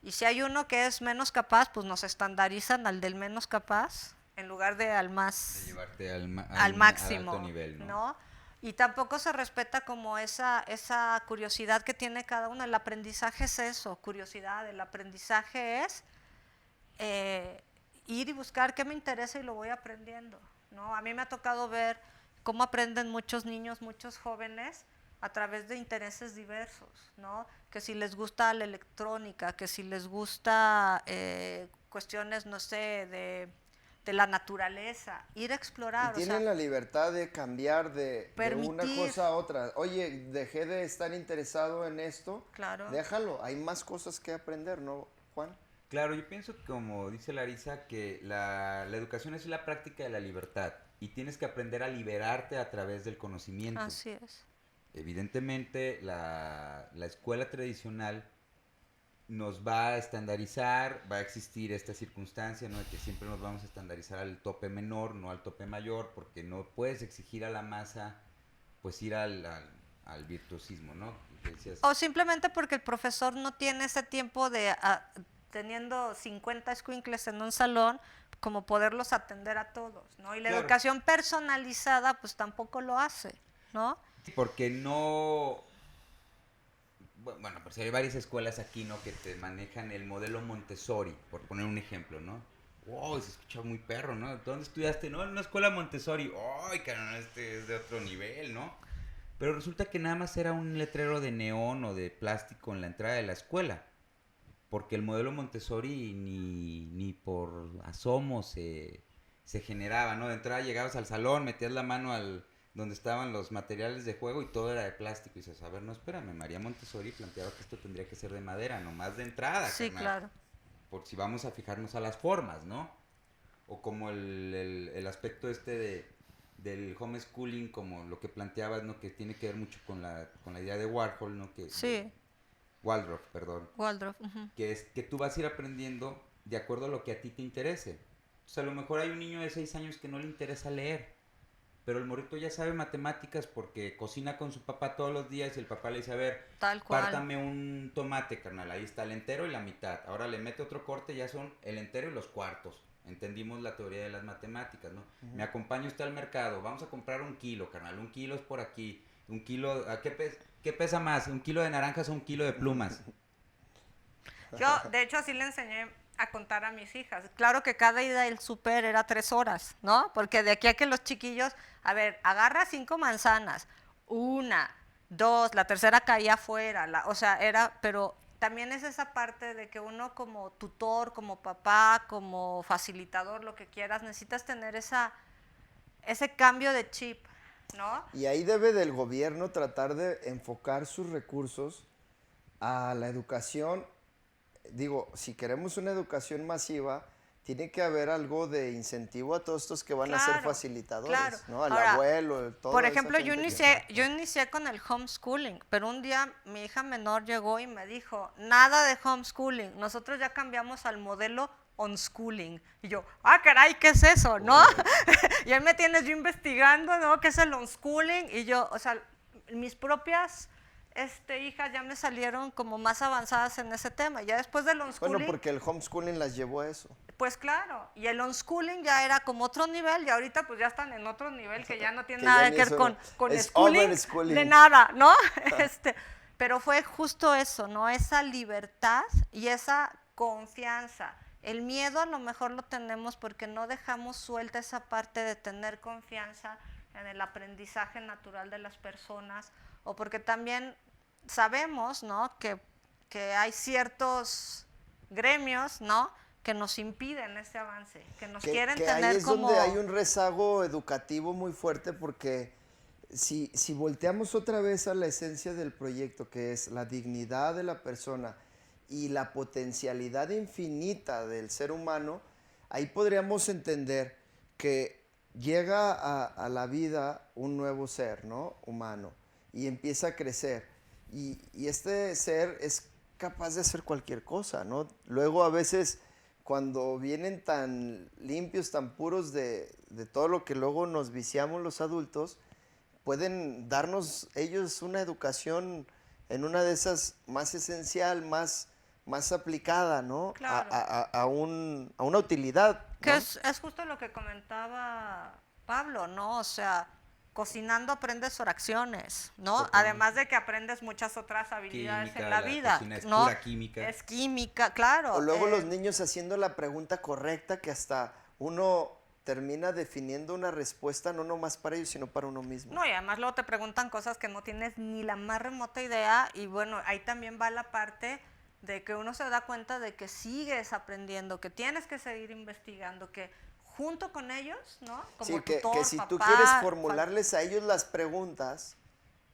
Y si hay uno que es menos capaz, pues nos estandarizan al del menos capaz en lugar de al De más, llevarte al al máximo, alto nivel, ¿no? ¿no? Y tampoco se respeta como esa curiosidad que tiene cada uno. El aprendizaje es eso, curiosidad. El aprendizaje es eh, ir y buscar qué me interesa y lo voy aprendiendo, ¿no? A mí me ha tocado ver cómo aprenden muchos niños, muchos jóvenes a través de intereses diversos, ¿no? Que si les gusta la electrónica, que si les gusta cuestiones, no sé, de la naturaleza, ir a Y explorar, o tienen sea, la libertad de cambiar de una permitir, cosa a otra. Oye, dejé de estar interesado en esto, claro. déjalo, hay más cosas que aprender, ¿no, Juan? Claro, yo pienso, como dice Larisa, que la educación es la práctica de la libertad y tienes que aprender a liberarte a través del conocimiento. Así es. Evidentemente, la escuela tradicional nos va a estandarizar, va a existir esta circunstancia, ¿no? De que siempre nos vamos a estandarizar al tope menor, no al tope mayor, porque no puedes exigir a la masa, pues ir al virtuosismo, ¿no? Decías, O simplemente porque el profesor no tiene ese tiempo de, teniendo 50 escuincles en un salón, como poderlos atender a todos, ¿no? Y la claro, educación personalizada, pues tampoco lo hace, ¿no? porque no, bueno, pues hay varias escuelas aquí, ¿no? Que te manejan el modelo Montessori, por poner un ejemplo, ¿no? Wow, se escucha muy perro, ¿no? ¿Dónde estudiaste? No, en una escuela Montessori. ¡Ay, caramba, este es de otro nivel!, ¿no? Pero resulta que nada más era un letrero de neón o de plástico en la entrada de la escuela. Porque el modelo Montessori ni por asomo se generaba, ¿no? De entrada llegabas al salón, metías la mano donde estaban los materiales de juego y todo era de plástico. Y dices, a ver, no, espérame, María Montessori planteaba que esto tendría que ser de madera, nomás de entrada, Sí, carnal. claro. Por si vamos a fijarnos a las formas, ¿no? O como el aspecto del homeschooling, como lo que planteabas, ¿no? Que tiene que ver mucho con la idea de Warhol, ¿no? Sí, Waldorf, perdón. Waldorf. Ujú. Que es que tú vas a ir aprendiendo de acuerdo a lo que a ti te interese. O sea, a lo mejor hay un niño de 6 años que no le interesa leer, pero el morrito ya sabe matemáticas porque cocina con su papá todos los días y el papá le dice, a ver, Tal cual. pártame un tomate, carnal, ahí está el entero y la mitad. Ahora le mete otro corte, ya son el entero y los cuartos. Entendimos la teoría de las matemáticas, ¿no? Me acompaña usted al mercado, vamos a comprar 1 kilo, carnal, 1 kilo es por aquí. 1 kilo, ¿qué pesa más? ¿1 kilo de naranjas o 1 kilo de plumas? Yo, de hecho, así le enseñé a contar a mis hijas. Claro que cada ida del súper era 3 horas, ¿no? Porque de aquí a que los chiquillos, a ver, agarra 5 manzanas, 1, 2, la tercera caía afuera, o sea, pero también es esa parte de que uno como tutor, como papá, como facilitador, lo que quieras, necesitas tener ese cambio de chip, ¿no? Y ahí debe del gobierno tratar de enfocar sus recursos a la educación. Digo, si queremos una educación masiva, tiene que haber algo de incentivo a todos estos que van a ser Claro, facilitadores, claro. ¿no? Al Ahora, abuelo, todo. por ejemplo, yo inicié con el homeschooling, pero un día mi hija menor llegó y me dijo, nada de homeschooling, nosotros ya cambiamos al modelo unschooling. Y yo, caray, ¿qué es eso, no? Y ahí me tienes yo investigando, ¿no? ¿Qué es el unschooling? Y yo, o sea, mis propias hijas ya me salieron como más avanzadas en ese tema. Ya después del unschooling... Bueno, porque el homeschooling las llevó a eso. Pues claro, y el unschooling ya era como otro nivel y ahorita pues ya están en otro nivel que ya no tiene Que nada ya que ni ver eso con es schooling, overschooling. de nada, ¿no? Pero fue justo eso, ¿no? Esa libertad y esa confianza. El miedo a lo mejor lo tenemos porque no dejamos suelta esa parte de tener confianza en el aprendizaje natural de las personas o porque también sabemos, ¿no? Que hay ciertos gremios, ¿no? Que nos impiden ese avance, que nos quieren que tener ahí es como... donde hay un rezago educativo muy fuerte porque si volteamos otra vez a la esencia del proyecto, que es la dignidad de la persona y la potencialidad infinita del ser humano, ahí podríamos entender que llega a la vida un nuevo ser, ¿no? Humano, y empieza a crecer. Y este ser es capaz de hacer cualquier cosa, ¿no? Luego a veces cuando vienen tan limpios, tan puros de todo lo que luego nos viciamos los adultos, pueden darnos ellos una educación en una de esas más esencial, más aplicada, ¿no? Claro. A una utilidad, ¿no? Que es justo lo que comentaba Pablo, ¿no? O sea, cocinando aprendes fracciones, ¿no? Totalmente. Además de que aprendes muchas otras habilidades Química, en la vida, cocina es ¿no? pura química. Es química, claro. O luego los niños haciendo la pregunta correcta que hasta uno termina definiendo una respuesta no nomás para ellos, sino para uno mismo. No, y además luego te preguntan cosas que no tienes ni la más remota idea y bueno, ahí también va la parte de que uno se da cuenta de que sigues aprendiendo, que tienes que seguir investigando, que junto con ellos, ¿no? Como Sí, que tutor, si papá, tú quieres formularles a ellos las preguntas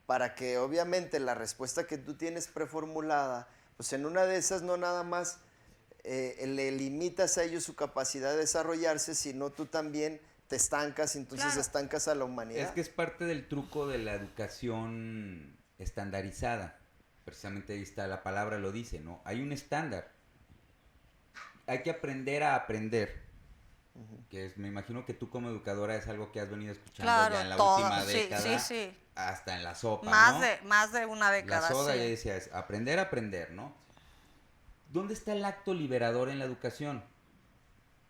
para que obviamente la respuesta que tú tienes preformulada, pues en una de esas no nada más le limitas a ellos su capacidad de desarrollarse, sino tú también te estancas, entonces Claro. estancas a la humanidad. Es que es parte del truco de la educación estandarizada. Precisamente ahí está, la palabra lo dice, ¿no? Hay un estándar. Hay que aprender a aprender. Que es, me imagino que tú como educadora es algo que has venido escuchando Claro, ya en la todo, última sí, década. sí. Hasta en la sopa, Más ¿no? de una década, La soda sí. ya decía, es aprender a aprender, ¿no? ¿Dónde está el acto liberador en la educación?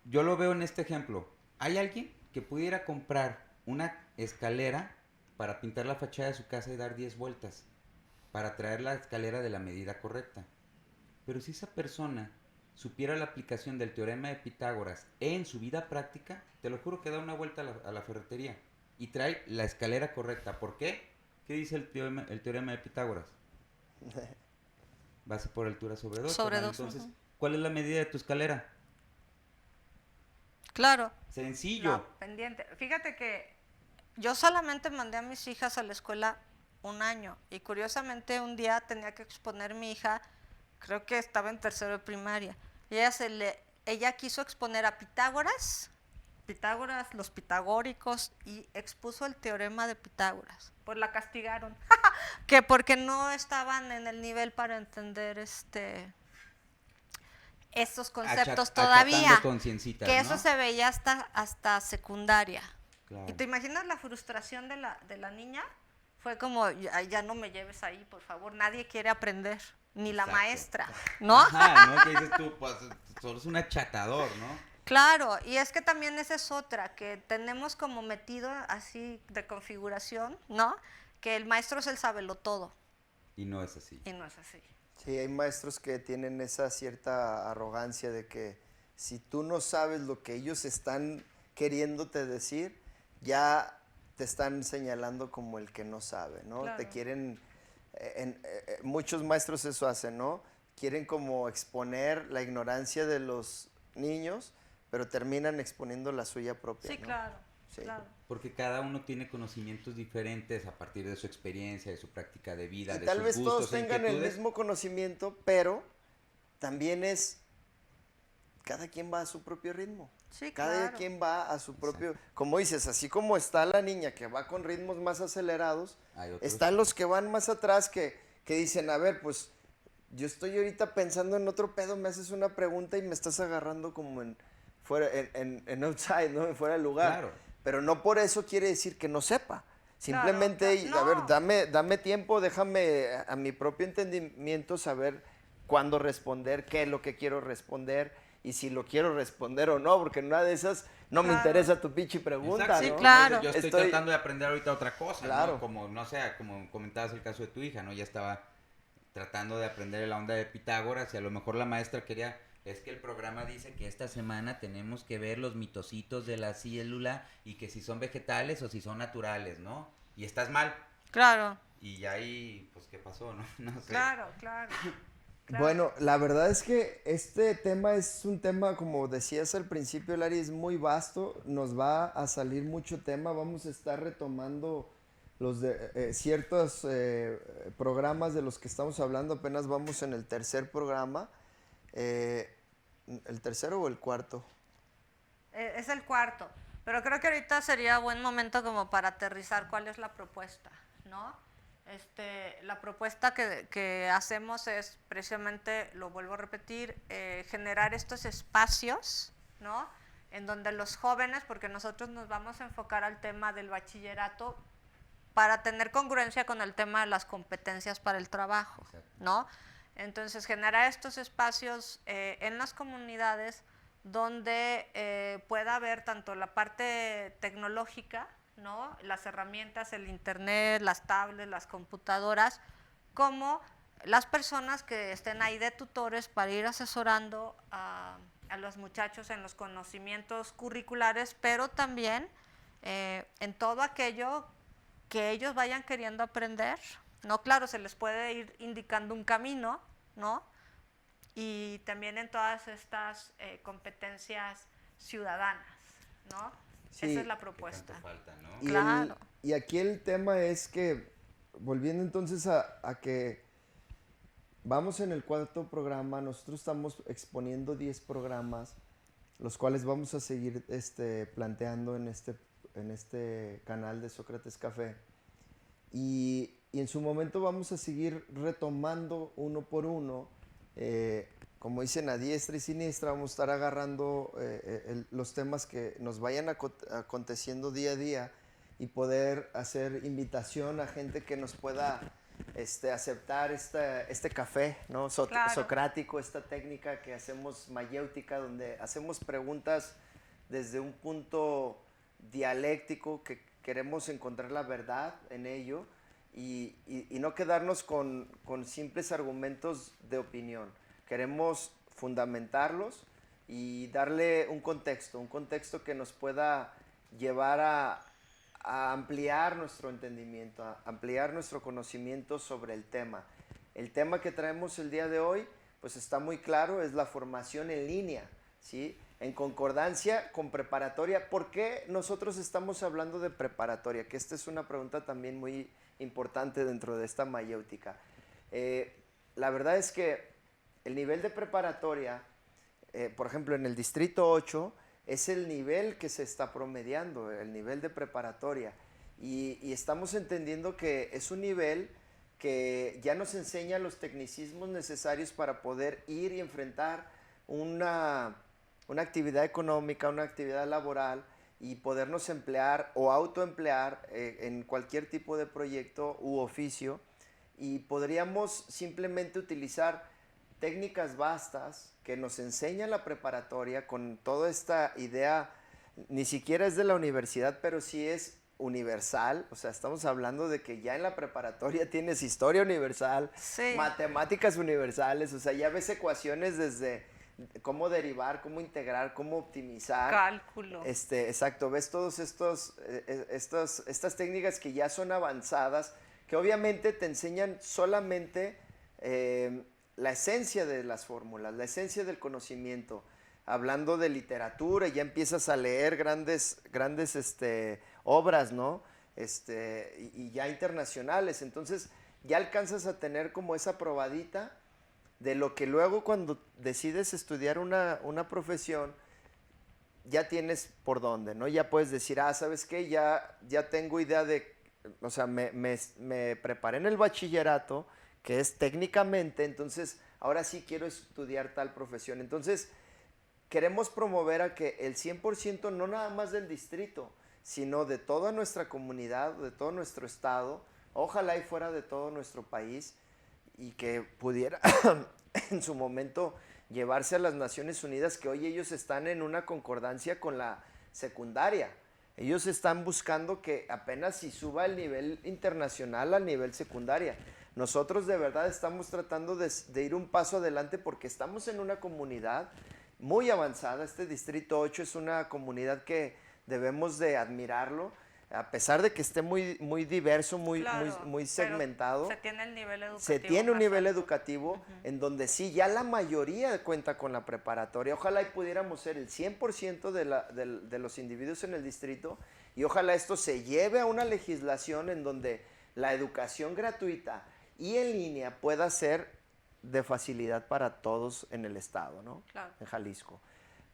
Yo lo veo en este ejemplo. ¿Hay alguien que pudiera comprar una escalera para pintar la fachada de su casa y dar 10 vueltas? Para traer la escalera de la medida correcta. Pero si esa persona supiera la aplicación del teorema de Pitágoras en su vida práctica, te lo juro que da una vuelta a la ferretería y trae la escalera correcta. ¿Por qué? ¿Qué dice el teorema de Pitágoras? Base por altura sobre 2. Sobre 2. Entonces, ¿cuál es la medida de tu escalera? Claro. Sencillo. No, pendiente. Fíjate que yo solamente mandé a mis hijas a la escuela un año y curiosamente un día tenía que exponer mi hija, creo que estaba en tercero de primaria, y ella quiso exponer a Pitágoras, los pitagóricos, y expuso el teorema de Pitágoras. Pues la castigaron, que porque no estaban en el nivel para entender estos conceptos todavía, Achatando conciencitas, que ¿no? eso se veía hasta secundaria. Claro. ¿Y te imaginas la frustración de la niña? Fue como, ya no me lleves ahí, por favor, nadie quiere aprender, ni la Exacto. maestra, ¿no? Ajá, ¿no? Que dices tú, pues, solo es un achatador, ¿no? Claro, y es que también esa es otra, que tenemos como metido así de configuración, ¿no? Que el maestro es el sabelotodo, Y no es así. y no es así. Sí, hay maestros que tienen esa cierta arrogancia de que si tú no sabes lo que ellos están queriéndote decir, ya te están señalando como el que no sabe, ¿no? Claro. Te quieren, muchos maestros eso hacen, ¿no? Quieren como exponer la ignorancia de los niños, pero terminan exponiendo la suya propia, Sí, ¿no? claro, Sí. claro. Porque cada uno tiene conocimientos diferentes a partir de su experiencia, de su práctica de vida, Y de tal sus vez gustos todos e tengan el inquietudes. mismo conocimiento, pero también es, cada quien va a su propio ritmo. Sí, Cada claro. quien va a su propio, como dices, así como está la niña que va con ritmos más acelerados, Hay otros. están los que van más atrás que dicen, a ver, pues yo estoy ahorita pensando en otro pedo, me haces una pregunta y me estás agarrando como en fuera, en outside, ¿no? Fuera de lugar. Claro. Pero no por eso quiere decir que no sepa. Simplemente, claro, a ver, dame tiempo, déjame a mi propio entendimiento saber cuándo responder, qué es lo que quiero responder y si lo quiero responder o no, porque en una de esas no me Claro. interesa tu pinche pregunta, Exacto. Sí, ¿no? claro. Yo estoy tratando de aprender ahorita otra cosa, Claro. ¿no? Como, no sé, como comentabas el caso de tu hija, ¿no? Ya estaba tratando de aprender la onda de Pitágoras y a lo mejor la maestra quería, es que el programa dice que esta semana tenemos que ver los mitocitos de la célula y que si son vegetales o si son naturales, ¿no? Y estás mal. Claro, Y ya ahí, pues, ¿qué pasó, no? No sé. claro, claro. Claro. Bueno, la verdad es que este tema es un tema, como decías al principio, Lari, es muy vasto, nos va a salir mucho tema, vamos a estar retomando los de, ciertos programas de los que estamos hablando, apenas vamos en el tercer programa, ¿el tercero o el cuarto? Es el cuarto, pero creo que ahorita sería buen momento como para aterrizar cuál es la propuesta, ¿no? La propuesta que hacemos es precisamente, lo vuelvo a repetir, generar estos espacios, ¿no? En donde los jóvenes, porque nosotros nos vamos a enfocar al tema del bachillerato para tener congruencia con el tema de las competencias para el trabajo, ¿no? Entonces, generar estos espacios en las comunidades donde pueda haber tanto la parte tecnológica, ¿no? Las herramientas, el internet, las tablets, las computadoras, como las personas que estén ahí de tutores para ir asesorando a los muchachos en los conocimientos curriculares, pero también en todo aquello que ellos vayan queriendo aprender, ¿no? Claro, se les puede ir indicando un camino, ¿no? Y también en todas estas competencias ciudadanas, ¿no? Sí. Esa es la ¿Qué propuesta. tanto falta, no? Y, Claro. y aquí el tema es que, volviendo entonces a que vamos en el cuarto programa, nosotros estamos exponiendo 10 programas, los cuales vamos a seguir planteando en este canal de Sócrates Café. Y en su momento vamos a seguir retomando uno por uno, como dicen, a diestra y siniestra, vamos a estar agarrando los temas que nos vayan aconteciendo día a día y poder hacer invitación a gente que nos pueda aceptar este café, ¿no? Claro. Socrático, esta técnica que hacemos mayéutica, donde hacemos preguntas desde un punto dialéctico, que queremos encontrar la verdad en ello y no quedarnos con simples argumentos de opinión. Queremos fundamentarlos y darle un contexto que nos pueda llevar a ampliar nuestro entendimiento, a ampliar nuestro conocimiento sobre el tema. El tema que traemos el día de hoy, pues está muy claro, es la formación en línea, ¿sí? en concordancia con preparatoria. ¿Por qué nosotros estamos hablando de preparatoria? Que esta es una pregunta también muy importante dentro de esta mayéutica. La verdad es que el nivel de preparatoria, por ejemplo, en el Distrito 8, es el nivel que se está promediando, el nivel de preparatoria. Y estamos entendiendo que es un nivel que ya nos enseña los tecnicismos necesarios para poder ir y enfrentar una actividad económica, una actividad laboral y podernos emplear o autoemplear en cualquier tipo de proyecto u oficio, y podríamos simplemente utilizar técnicas vastas que nos enseña la preparatoria con toda esta idea, ni siquiera es de la universidad, pero sí es universal. O sea, estamos hablando de que ya en la preparatoria tienes historia universal, Sí. matemáticas universales, o sea, ya ves ecuaciones desde cómo derivar, cómo integrar, cómo optimizar. Cálculo. Exacto, ves todos estas técnicas que ya son avanzadas, que obviamente te enseñan solamente la esencia de las fórmulas, la esencia del conocimiento. Hablando de literatura, ya empiezas a leer grandes obras, ¿no? Y ya internacionales. Entonces, ya alcanzas a tener como esa probadita de lo que luego cuando decides estudiar una profesión, ya tienes por dónde, ¿no? Ya puedes decir, ¿sabes qué? Ya tengo idea de, o sea, me preparé en el bachillerato, que es técnicamente, entonces ahora sí quiero estudiar tal profesión. Entonces, queremos promover a que el 100%, no nada más del distrito, sino de toda nuestra comunidad, de todo nuestro estado, ojalá y fuera de todo nuestro país, y que pudiera en su momento llevarse a las Naciones Unidas, que hoy ellos están en una concordancia con la secundaria. Ellos están buscando que apenas si suba el nivel internacional al nivel secundaria. Nosotros de verdad estamos tratando de ir un paso adelante porque estamos en una comunidad muy avanzada. Este Distrito 8 es una comunidad que debemos de admirarlo, a pesar de que esté muy diverso, Claro, muy pero segmentado. se tiene el nivel educativo. Se tiene un más nivel alto. educativo en donde sí, ya la mayoría cuenta con la preparatoria. Ojalá y pudiéramos ser el 100% de los individuos en el distrito, y ojalá esto se lleve a una legislación en donde la educación gratuita y en línea pueda ser de facilidad para todos en el estado, ¿no? Claro. En Jalisco.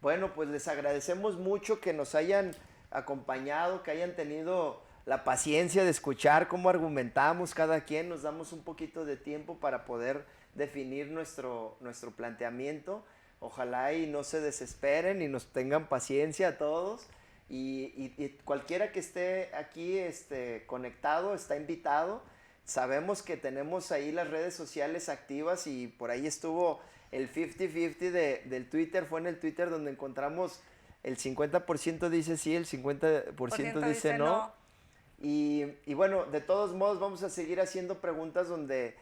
Bueno, pues les agradecemos mucho que nos hayan acompañado, que hayan tenido la paciencia de escuchar cómo argumentamos cada quien. Nos damos un poquito de tiempo para poder definir nuestro planteamiento. Ojalá y no se desesperen y nos tengan paciencia a todos. Y cualquiera que esté aquí conectado está invitado. Sabemos que tenemos ahí las redes sociales activas, y por ahí estuvo el 50-50 del Twitter. Fue en el Twitter donde encontramos el 50% dice sí, el 50% dice no. Y bueno, de todos modos vamos a seguir haciendo preguntas donde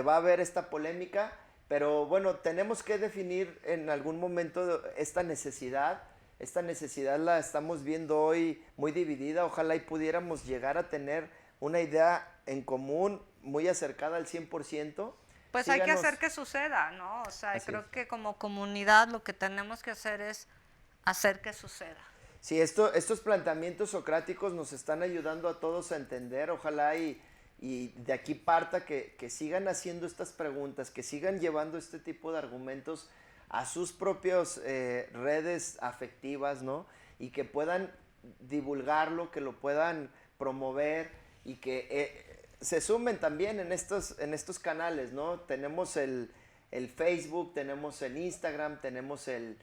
va a haber esta polémica, pero bueno, tenemos que definir en algún momento esta necesidad. Esta necesidad la estamos viendo hoy muy dividida. Ojalá y pudiéramos llegar a tener una idea en común muy acercada al 100%. Pues hay que hacer que suceda, ¿no? O sea, creo que como comunidad lo que tenemos que hacer es hacer que suceda. Sí, estos planteamientos socráticos nos están ayudando a todos a entender. Ojalá y de aquí parta que sigan haciendo estas preguntas, que sigan llevando este tipo de argumentos a sus propias redes afectivas, ¿no? Y que puedan divulgarlo, que lo puedan promover, y que se sumen también en estos canales, ¿no? Tenemos el Facebook, tenemos el Instagram, tenemos el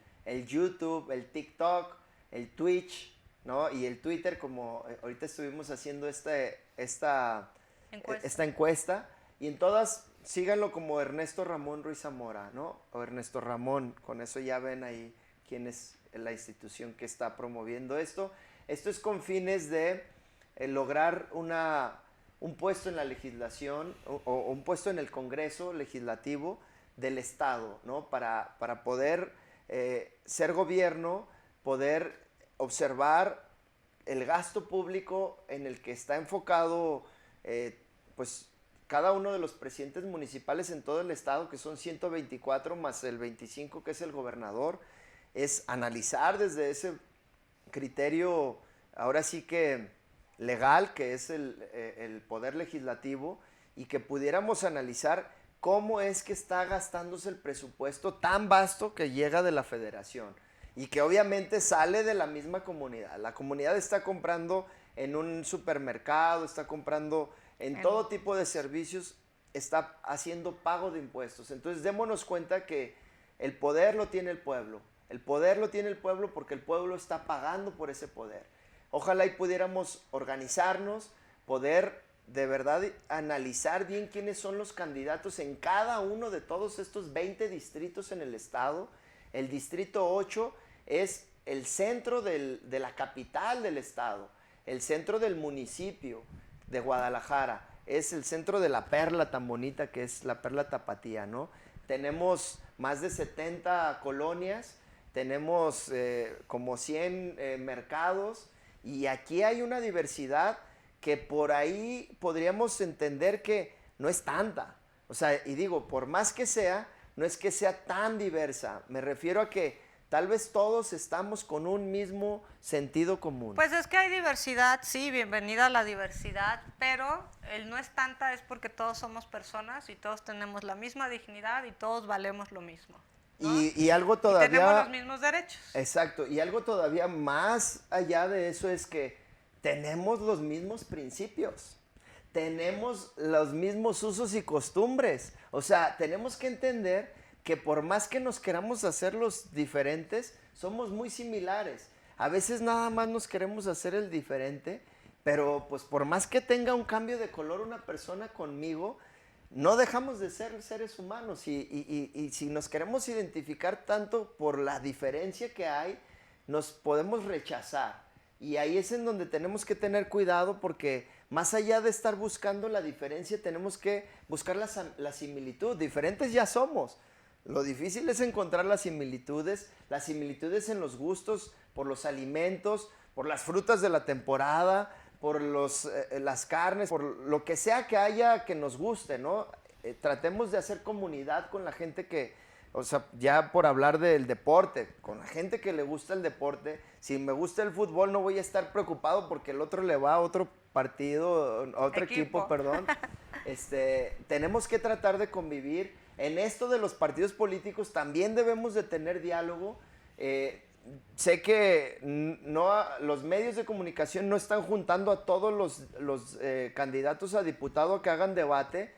YouTube, el TikTok, el Twitch, ¿no? Y el Twitter, como ahorita estuvimos haciendo esta encuesta, y en todas síganlo como Ernesto Ramón Ruiz Zamora, ¿no? O Ernesto Ramón, con eso ya ven ahí quién es la institución que está promoviendo esto. Esto es con fines de lograr un puesto en la legislación o un puesto en el Congreso Legislativo del Estado, ¿no? Para poder ser gobierno, poder observar el gasto público en el que está enfocado pues cada uno de los presidentes municipales en todo el estado, que son 124 más el 25 que es el gobernador, es analizar desde ese criterio, ahora sí que legal, que es el poder legislativo, y que pudiéramos analizar cómo es que está gastándose el presupuesto tan vasto que llega de la federación y que obviamente sale de la misma comunidad. La comunidad está comprando en un supermercado, está comprando en todo tipo de servicios, está haciendo pago de impuestos. Entonces démonos cuenta que el poder lo tiene el pueblo. El poder lo tiene el pueblo porque el pueblo está pagando por ese poder. Ojalá y pudiéramos organizarnos, poder de verdad analizar bien quiénes son los candidatos en cada uno de todos estos 20 distritos en el estado. El distrito 8 es el centro de la capital del estado, el centro del municipio de Guadalajara, es el centro de la perla tan bonita que es la perla tapatía, ¿no? Tenemos más de 70 colonias, tenemos como 100 mercados, y aquí hay una diversidad que por ahí podríamos entender que no es tanta. O sea, y digo, por más que sea, no es que sea tan diversa. Me refiero a que tal vez todos estamos con un mismo sentido común. Pues es que hay diversidad, sí, bienvenida a la diversidad, pero el no es tanta es porque todos somos personas y todos tenemos la misma dignidad y todos valemos lo mismo, ¿no? Y algo todavía... Y tenemos los mismos derechos. Exacto, y algo todavía más allá de eso es que tenemos los mismos principios, tenemos los mismos usos y costumbres. O sea, tenemos que entender que por más que nos queramos hacerlos diferentes, somos muy similares. A veces nada más nos queremos hacer el diferente, pero pues por más que tenga un cambio de color una persona conmigo, no dejamos de ser seres humanos. Y si nos queremos identificar tanto por la diferencia que hay, nos podemos rechazar. Y ahí es en donde tenemos que tener cuidado, porque más allá de estar buscando la diferencia, tenemos que buscar la similitud. Diferentes ya somos. Lo difícil es encontrar las similitudes en los gustos, por los alimentos, por las frutas de la temporada, por las carnes, por lo que sea que haya que nos guste, ¿no? Tratemos de hacer comunidad con la gente que, o sea, ya por hablar del deporte, con la gente que le gusta el deporte. Si me gusta el fútbol, no voy a estar preocupado porque el otro le va a otro partido, a otro equipo, perdón. Tenemos que tratar de convivir. En esto de los partidos políticos también debemos de tener diálogo. Sé que los medios de comunicación no están juntando a todos los candidatos a diputado a que hagan debate,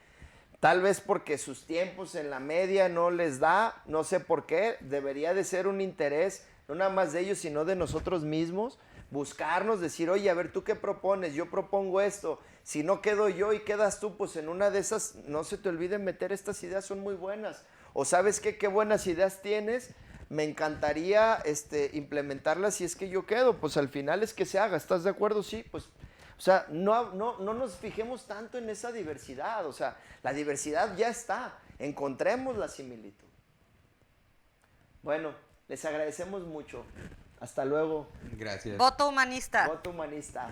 tal vez porque sus tiempos en la media no les da, no sé por qué. Debería de ser un interés, no nada más de ellos, sino de nosotros mismos, buscarnos, decir, oye, a ver, ¿tú qué propones? Yo propongo esto. Si no quedo yo y quedas tú, pues en una de esas, no se te olvide meter estas ideas, son muy buenas. O ¿sabes qué? Qué buenas ideas tienes, me encantaría implementarlas si es que yo quedo. Pues al final es que se haga, ¿estás de acuerdo? Sí, pues, o sea, no nos fijemos tanto en esa diversidad. O sea, la diversidad ya está, encontremos la similitud. Bueno, les agradecemos mucho. Hasta luego. Gracias. Voto humanista. Voto humanista.